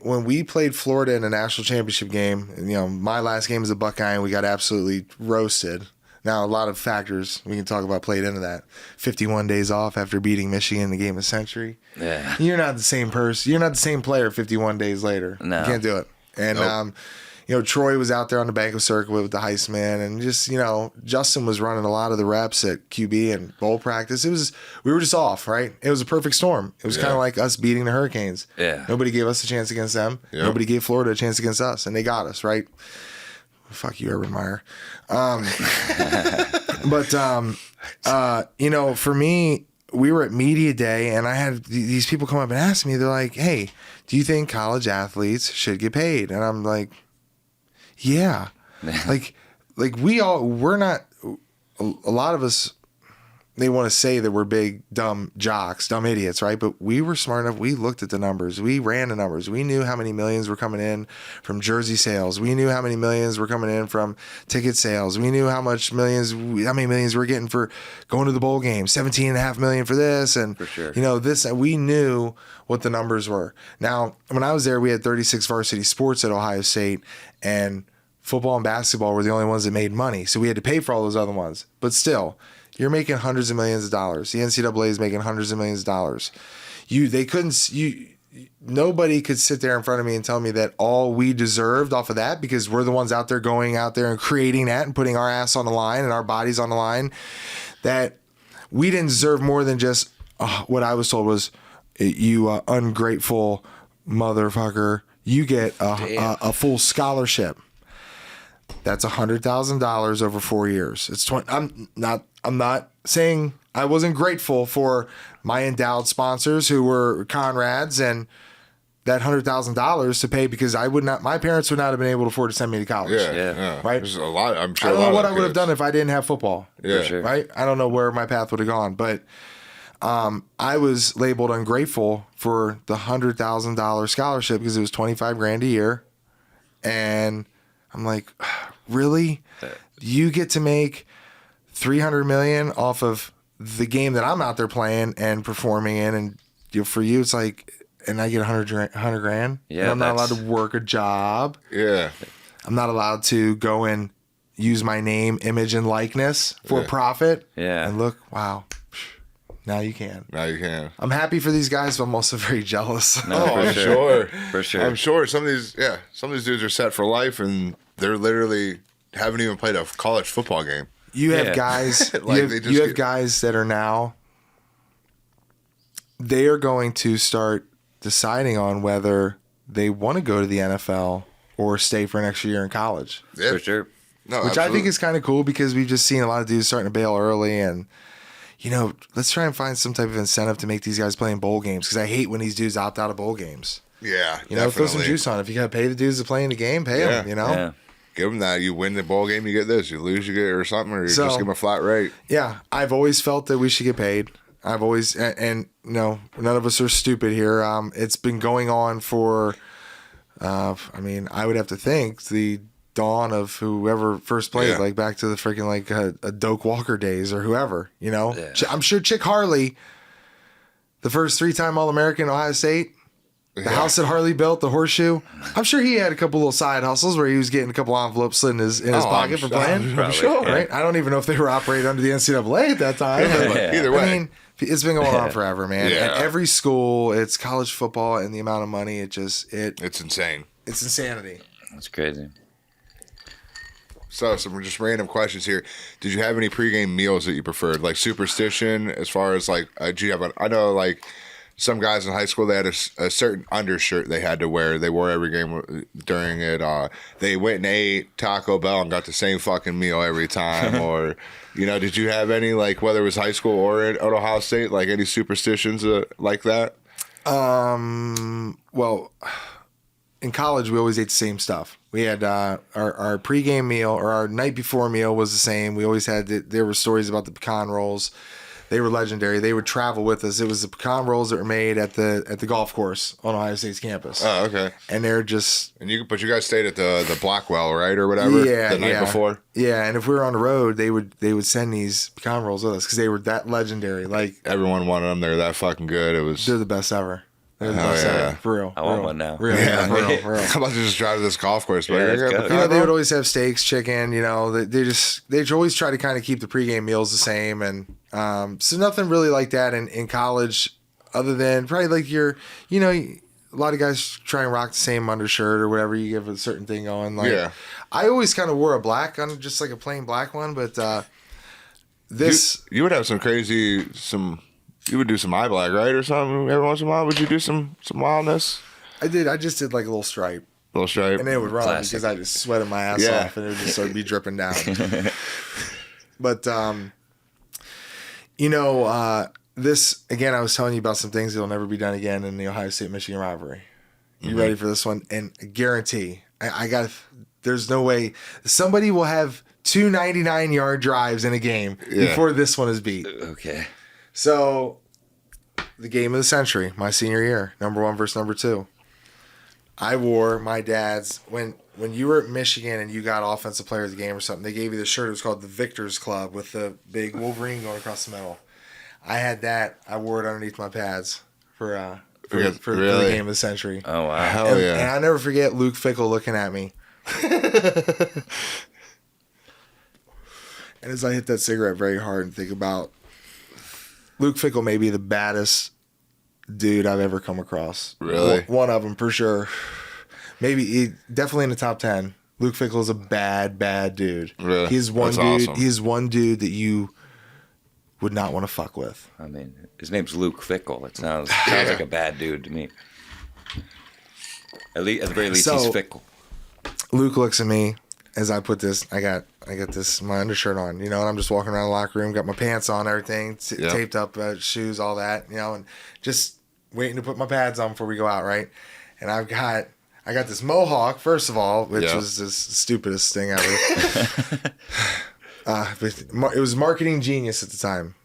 S2: when we played Florida in a national championship game, my last game as a Buckeye, and we got absolutely roasted. Now, a lot of factors we can talk about played into that. 51 days off after beating Michigan in the game of the century.
S3: Yeah.
S2: You're not the same person. You're not the same player 51 days later.
S3: No.
S2: You can't do it. And, Troy was out there on the bank of circuit with the Heisman, and just, Justin was running a lot of the reps at QB and bowl practice. We were just off, right? It was a perfect storm. It was kind of like us beating the Hurricanes.
S3: Yeah.
S2: Nobody gave us a chance against them.
S1: Yep.
S2: Nobody gave Florida a chance against us, and they got us, right? Fuck you, Urban Meyer. For me, we were at media day, and I had these people come up and ask me, they're like, hey, do you think college athletes should get paid? And I'm like, yeah. like we're not, a lot of us, they want to say that we're big, dumb jocks, dumb idiots, right? But we were smart enough. We looked at the numbers. We ran the numbers. We knew how many millions were coming in from jersey sales. We knew how many millions were coming in from ticket sales. We knew how many millions we're getting for going to the bowl game. $17.5 million for this. And,
S3: for sure.
S2: This, we knew what the numbers were. Now, when I was there, we had 36 varsity sports at Ohio State, and football and basketball were the only ones that made money. So we had to pay for all those other ones. But still, you're making hundreds of millions of dollars. The NCAA is making hundreds of millions of dollars. Nobody could sit there in front of me and tell me that all we deserved off of that, because we're the ones out there going out there and creating that and putting our ass on the line and our bodies on the line, that we didn't deserve more than just what I was told was, you ungrateful motherfucker, you get a full scholarship. That's $100,000 over 4 years. It's 20. I'm not saying I wasn't grateful for my endowed sponsors who were Conrads and that $100,000 to pay, because my parents would not have been able to afford to send me to college.
S1: Yeah.
S2: Right.
S1: There's a lot. I'm sure.
S2: I don't know what I would have done if I didn't have football.
S1: Yeah.
S3: For sure.
S2: Right. I don't know where my path would have gone, but I was labeled ungrateful for the $100,000 scholarship because it was $25,000 a year, and I'm like, really? You get to make $300 million off of the game that I'm out there playing and performing in, and for you, it's like, and I get $100 grand.
S3: Yeah,
S2: and I'm not allowed to work a job.
S1: Yeah.
S2: I'm not allowed to go and use my name, image, and likeness for profit.
S3: Yeah.
S2: And look, wow. Now you can.
S1: Now you can.
S2: I'm happy for these guys, but I'm also very jealous.
S3: No,
S1: Oh,
S3: for
S1: I'm
S3: sure.
S1: sure.
S3: For sure.
S1: I'm sure some of these dudes are set for life, and they're literally haven't even played a college football game.
S2: You have
S3: Yeah.
S2: guys.
S1: Like,
S2: you have guys that are now. They are going to start deciding on whether they want to go to the NFL or stay for an extra year in college.
S1: Yeah.
S3: For sure.
S1: No,
S2: Which I think is kind of cool, because we've just seen a lot of dudes starting to bail early, and let's try and find some type of incentive to make these guys play in bowl games, because I hate when these dudes opt out of bowl games.
S1: Yeah.
S2: Throw some juice on it. If you got to pay the dudes to play in the game, pay them.
S3: Yeah.
S1: Give them that. You win the bowl game, you get this. You lose, you get or something, or you
S2: So-
S1: just give them a flat rate.
S2: Yeah, I've always felt that we should get paid. I've always, and no, none of us are stupid here. It's been going on for, I would have to think the dawn of whoever first played, like back to the freaking a Doak Walker days or whoever.
S3: Yeah.
S2: I'm sure Chick Harley, the first 3-time All-American Ohio State, the house that Harley built, the horseshoe. I'm sure he had a couple little side hustles where he was getting a couple envelopes slid in his pocket for playing.
S1: I'm sure.
S2: Right? I don't even know if they were operating under the NCAA at that time. But
S1: Either way.
S2: I mean, it's been going on forever, man.
S1: Yeah.
S2: At every school, it's college football, and the amount of money, it's
S1: insane.
S2: It's insanity.
S3: That's crazy.
S1: So some just random questions here. Did you have any pregame meals that you preferred, like superstition? As far as do you have I know some guys in high school, they had a certain undershirt they had to wear. They wore every game during it. They went and ate Taco Bell and got the same fucking meal every time. Or, did you have any, whether it was high school or at Ohio State, any superstitions like that?
S2: Well, in college, we always ate the same stuff. We had our pregame meal, or our night before meal was the same. We always had there were stories about the pecan rolls. They were legendary. They would travel with us. It was the pecan rolls that were made at the golf course on Ohio State's campus.
S1: Oh, okay.
S2: And they're just...
S1: But you guys stayed at the Blackwell, right, or whatever?
S2: Yeah,
S1: the night before?
S2: Yeah, and if we were on the road, they would send these pecan rolls with us because they were that legendary.
S1: Everyone wanted them. They're that fucking good.
S2: They're the best ever. They're the best ever. For real.
S3: I want one now.
S2: Real, for real.
S1: How about to just drive to this golf course?
S3: Yeah, let's go.
S2: They would always have steaks, chicken. They always try to kind of keep the pregame meals the same, and so nothing really like that in college, other than probably a lot of guys try and rock the same undershirt or whatever. You give a certain thing going. I always kind of wore a black on, just a plain black one, but this
S1: you would have you would do some eye black, right, or something every once in a while. Would you do some wildness?
S2: I did. I just did a little stripe.
S1: Little stripe.
S2: And it would run
S3: Classic.
S2: because I just sweated my ass off, and it would just sort of be dripping down. But this again, I was telling you about some things that'll never be done again in the Ohio State-Michigan rivalry. You ready for this one? And I guarantee, there's no way somebody will have 2 99-yard drives in a game before this one is beat.
S3: Okay.
S2: So, the game of the century, my senior year, number 1 versus number 2. I wore my dad's, when you were at Michigan and you got offensive player of the game or something, they gave you the shirt. It was called the Victors Club with the big Wolverine going across the middle. I had that. I wore it underneath my pads for the game of the century.
S3: Oh, wow.
S1: Hell yeah.
S2: And I never forget Luke Fickell looking at me. And as I hit that cigarette very hard and think about Luke Fickell may be the baddest dude I've ever come across.
S1: Really?
S2: One of them for sure. Definitely in the top 10. Luke Fickell is a bad dude.
S1: Really?
S2: He's one
S1: That's
S2: dude.
S1: awesome.
S2: He's one dude that you would not want to fuck with.
S3: I mean, his name's Luke Fickle. It sounds like a bad dude to me. At the very least, he's fickle.
S2: Luke looks at me as I put this. I got this my undershirt on, you know, and I'm just walking around the locker room, got my pants on, everything taped up, shoes, all that, you know, and just waiting to put my pads on before we go out, right? And I got this mohawk, first of all, which was the stupidest thing ever. It was marketing genius at the time.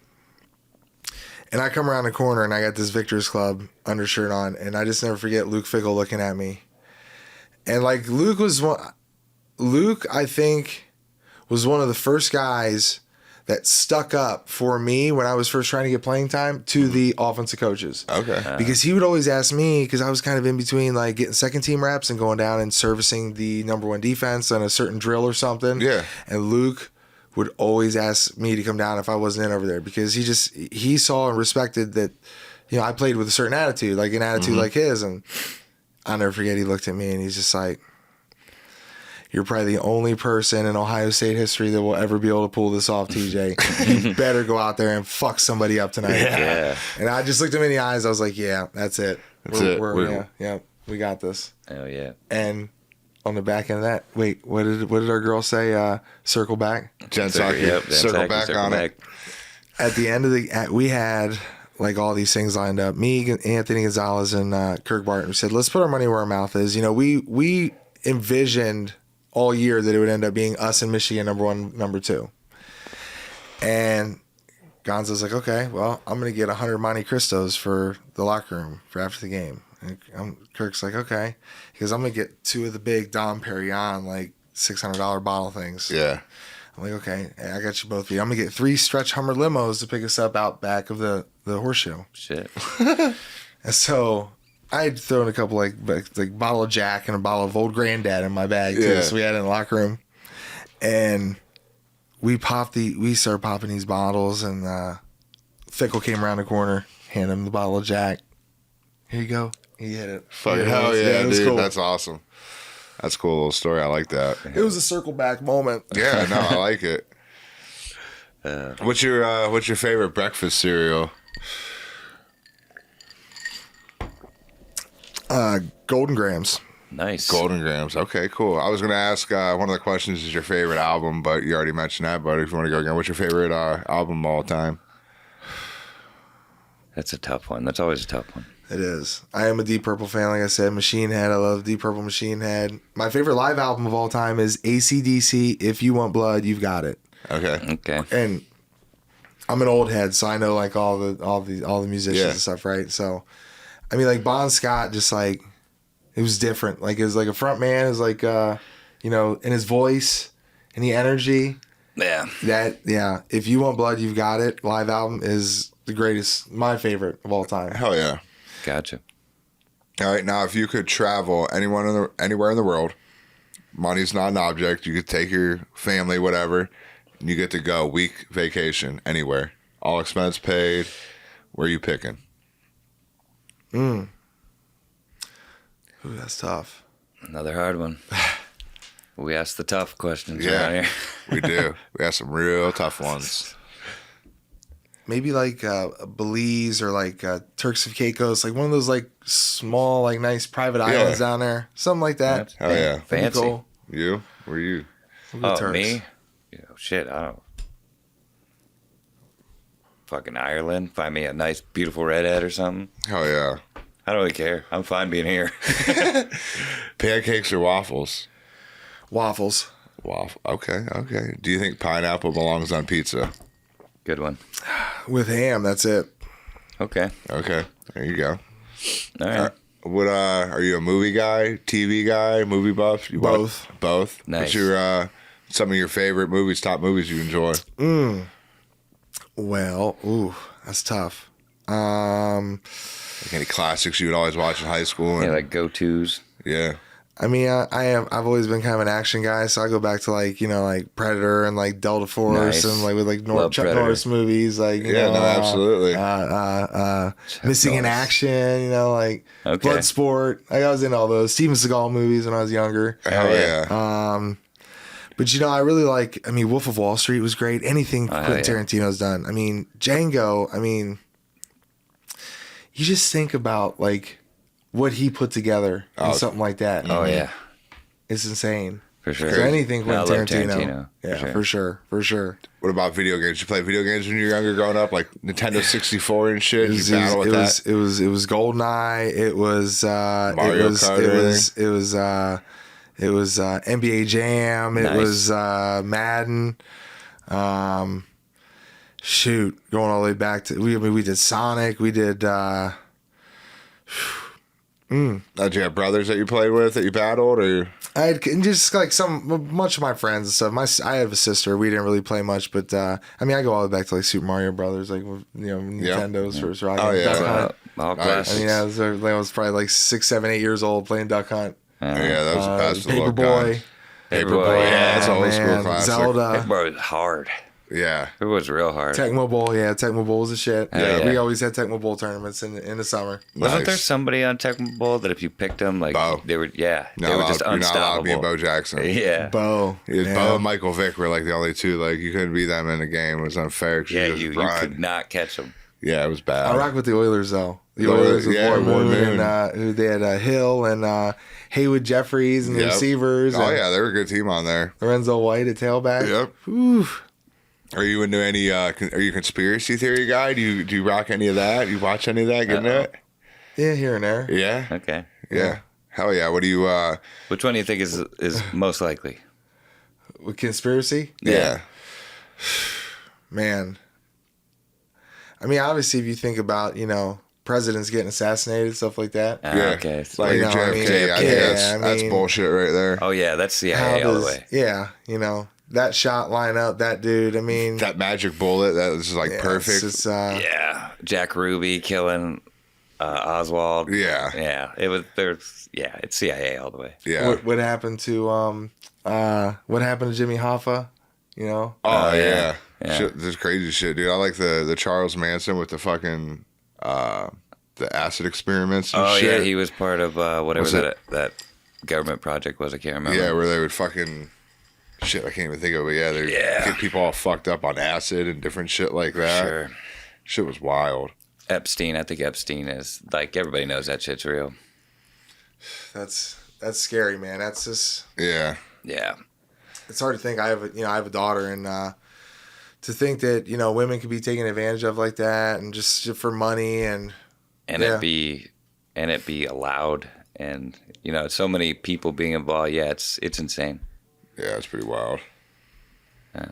S2: And I come around the corner and I got this Victor's Club undershirt on, and I just never forget Luke Fickle looking at me. And like Luke, I think, was one of the first guys that stuck up for me when I was first trying to get playing time to the offensive coaches.
S1: Okay.
S2: Because he would always ask me, because I was kind of in between like getting second team reps and going down and servicing the number one defense on a certain drill or something.
S1: Yeah.
S2: And Luke would always ask me to come down if I wasn't in over there, because he saw and respected that, you know, I played with a certain attitude, like an attitude like his. And I'll never forget, he looked at me and he's just like, "You're probably the only person in Ohio State history that will ever be able to pull this off, TJ. You better go out there and fuck somebody up tonight."
S3: Yeah.
S2: And I just looked him in the eyes. I was like, "Yeah, that's it. We got this."
S3: Oh yeah.
S2: And on the back end of that, wait, what did our girl say? Circle back.
S1: Jen Psaki, circle back on it.
S2: At the end of we had like all these things lined up. Me, Anthony Gonzalez, and Kirk Barton. We said, let's put our money where our mouth is. You know, we envisioned all year that it would end up being us in Michigan, number 1, number 2. And Gonzo's like, okay, well, I'm going to get 100 Monte Cristos for the locker room for after the game. And Kirk's like, okay. He goes, I'm going to get 2 of the big Dom Perignon, like $600 bottle things.
S1: Yeah.
S2: I'm like, okay, I got you both. I'm going to get 3 stretch Hummer limos to pick us up out back of the horseshoe.
S3: Shit.
S2: And so I'd thrown a couple like bottle of Jack and a bottle of Old Granddad in my bag too. So we had it in the locker room, and we started popping these bottles, and Fickle came around the corner, handed him the bottle of Jack. Here you go. He hit it.
S1: Fucking hell yeah, dude. Cool. That's awesome. That's a cool little story. I like that.
S2: It was a circle back moment.
S1: Yeah, no, I like it. What's your favorite breakfast cereal?
S2: Golden Grams.
S3: Nice.
S1: Golden Grams. Okay, cool. I was going to ask, one of the questions is your favorite album, but you already mentioned that. But if you want to go again, what's your favorite album of all time?
S3: That's a tough one. That's always a tough one.
S2: It is. I am a Deep Purple fan, like I said. Machine Head. I love Deep Purple, Machine Head. My favorite live album of all time is AC/DC. If You Want Blood, You've Got It.
S3: Okay.
S2: And I'm an old head, so I know like all the musicians and stuff, right? So, I mean, like Bon Scott, just like it was different. Like it was like a front man, is like you know, in his voice and the energy.
S3: Yeah.
S2: If You Want Blood, You've Got It. Live album is the greatest, my favorite of all time.
S1: Hell yeah.
S3: Gotcha.
S1: All right, now if you could travel anywhere in the world, money's not an object. You could take your family, whatever, and you get to go week vacation anywhere, all expense paid. Where are you picking?
S2: Ooh, that's tough.
S3: Another hard one. We ask the tough questions around here.
S1: We do. We have some real tough ones.
S2: Maybe like Belize or like Turks and Caicos, like one of those like small, like nice private islands down there, something like that.
S1: Hell yeah,
S3: fancy.
S2: Cool.
S1: You? Where are you?
S3: Me? Shit, I don't. Fucking Ireland. Find me a nice, beautiful redhead or something.
S1: Hell yeah.
S3: I don't really care. I'm fine being here.
S1: Pancakes or waffles?
S2: Waffles.
S1: Okay. Do you think pineapple belongs on pizza?
S3: Good one.
S2: With ham, that's it.
S3: Okay.
S1: There you go.
S3: All right.
S1: What are you, a movie guy, TV guy, movie buff?
S2: Both.
S1: Both.
S3: Nice.
S1: What's your some of your favorite movies, top movies you enjoy?
S2: Well, that's tough.
S1: Like any classics you would always watch in high school?
S3: Yeah, like go-tos.
S1: Yeah.
S2: I mean, I've always been kind of an action guy, so I go back to like, you know, like Predator and like Delta Force and like with like Chuck Norris movies, like you know,
S1: absolutely.
S2: Missing in Action, you know, like Bloodsport. Like, I was in all those Steven Seagal movies when I was younger.
S1: Hell yeah.
S2: But I really like. I mean, Wolf of Wall Street was great. Anything Quentin Tarantino's done. I mean, Django. I mean, you just think about like what he put together in something like that.
S3: Oh yeah,
S2: it's insane.
S3: For sure.
S2: So anything Quentin
S3: Tarantino.
S2: Yeah, for sure.
S1: What about video games? Did you play video games when you were younger, growing up, like Nintendo 64 and shit? Did you battle with that?
S2: It was GoldenEye. It was
S1: Mario Kart.
S2: It was NBA Jam.
S3: Nice.
S2: It was Madden. Shoot, going all the way back to we did Sonic. We did.
S1: Did you have brothers that you played with that you battled, or?
S2: I had just like much of my friends and stuff. I have a sister. We didn't really play much, but I mean, I go all the way back to like Super Mario Brothers, like Nintendo's first rocket.
S1: Oh yeah,
S2: Duck Hunt.
S3: Nice.
S2: I mean, I was probably like 6, 7, 8 years old playing Duck Hunt.
S1: Yeah, that was the best.
S2: Paperboy.
S3: Paperboy,
S1: yeah, that's an old school
S2: man.
S1: classic.
S2: Zelda.
S3: Paperboy was hard.
S1: Yeah,
S3: It was real hard.
S2: Tecmo Bowl, Tecmo Bowl was a shit.
S3: Yeah.
S2: We always had Tecmo Bowl tournaments in the summer.
S3: Wasn't there somebody on Tecmo Bowl that if you picked them, like
S1: Bo.
S3: they were, they were just
S1: you're not allowed to
S3: unstoppable.
S1: be Bo Jackson.
S3: Yeah.
S2: Bo.
S1: Bo and Michael Vick were like the only two. Like you couldn't beat them in the game. It was unfair.
S3: Yeah, you could not catch them.
S1: Yeah, it was bad.
S2: I rock with the Oilers though. The
S1: Oilers,
S2: Oilers with
S1: yeah,
S2: Warren Moon
S1: Moon.
S2: and who they had Hill and Haywood Jeffries and the
S1: Yep.
S2: receivers.
S1: Oh
S2: and
S1: yeah, they were a good team on there.
S2: Lorenzo White at tailback.
S1: Yep.
S2: Whew.
S1: Are you into any? Are you a conspiracy theory guy? Do you rock any of that? You watch any of that? Get into it?
S2: Yeah, here and there.
S1: Yeah.
S3: Okay.
S1: Yeah. Hell yeah. What do you?
S3: Which one do you think is most likely?
S2: With conspiracy,
S1: Yeah.
S2: man. I mean, obviously, if you think about presidents getting assassinated, stuff like that.
S1: Yeah.
S3: Okay. So-
S1: Like
S2: You know, I mean,
S1: JFK. I think
S2: yeah,
S1: that's bullshit right there.
S3: oh yeah, that's CIA all the way.
S2: Yeah, that shot line up, that dude. I mean,
S1: That magic bullet that was like perfect.
S2: It's,
S3: Yeah, Jack Ruby killing Oswald.
S1: Yeah.
S3: Yeah, it was. There's. Yeah, it's CIA all the way.
S1: Yeah.
S2: what happened to Jimmy Hoffa?
S1: Oh
S3: yeah.
S1: yeah.
S3: Yeah.
S1: Shit, this crazy shit, dude. I like the Charles Manson with the fucking the acid experiments and
S3: Oh
S1: shit.
S3: yeah, he was part of whatever
S1: Was it-
S3: that government project was. I can't remember.
S1: Yeah, where they would fucking shit. I can't even think of it. Yeah, they get people all fucked up on acid and different shit like that.
S3: Sure.
S1: Shit was wild.
S3: Epstein. I think Epstein is like everybody knows that shit's real.
S2: That's scary, man. That's just.
S1: Yeah.
S3: Yeah.
S2: It's hard to think. I have a daughter, and to think that women could be taken advantage of like that, and just for money and
S3: it be allowed, and so many people being involved. Yeah, it's insane.
S1: Yeah, it's pretty wild.
S3: Yeah.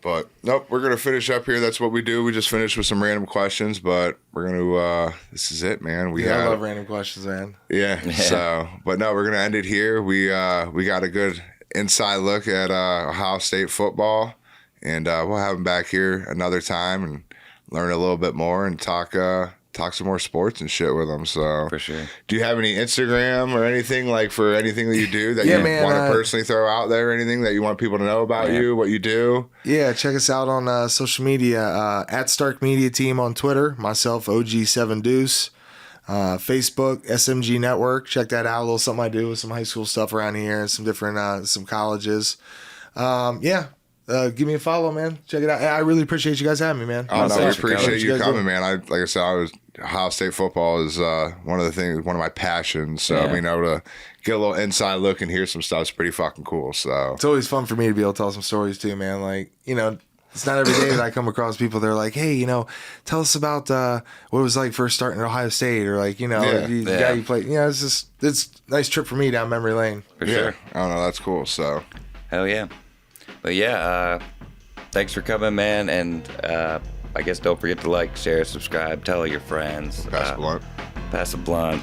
S1: But nope, we're gonna finish up here. That's what we do. We just finished with some random questions, but we're gonna. This is it, man.
S2: I love random questions, man.
S1: Yeah. So, but no, we're gonna end it here. We got a good inside look at Ohio State football, and we'll have him back here another time and learn a little bit more and talk some more sports and shit with him. So
S3: For sure.
S1: Do you have any Instagram or anything like for anything that you do that you want to personally throw out there? Anything that you want people to know about you, what you do?
S2: Yeah, check us out on social media at Stark Media Team on Twitter. Myself, OG7Deuce. Facebook, SMG Network. Check that out. A little something I do with some high school stuff around here and some different some colleges. Give me a follow, man. Check it out. I really appreciate you guys having me, man.
S1: Oh, no, we
S3: Thanks for
S1: appreciate you coming,
S2: doing.
S1: man. Like I said, Ohio State football is one of my passions. So
S3: Yeah.
S1: being able to get a little inside look and hear some stuff is pretty fucking cool. So
S2: It's always fun for me to be able to tell some stories too, man. Like, it's not every day that I come across people that are like, hey, tell us about what it was like first starting at Ohio State, or like, the guy you played. It's a nice trip for me down memory lane.
S3: For
S1: yeah,
S3: sure.
S1: I don't know, that's cool. So
S3: Hell yeah. But yeah, thanks for coming, man. And I guess don't forget to like, share, subscribe, tell all your friends.
S1: pass the blunt.
S3: Pass a blunt,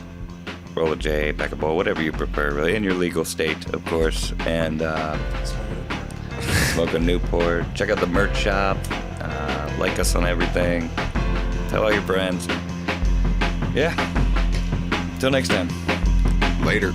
S3: roll a J, pack a bowl, whatever you prefer, really. In your legal state, of course. And smoke a Newport. Check out the merch shop. Like us on everything. Tell all your friends. Yeah. Till next time.
S1: Later.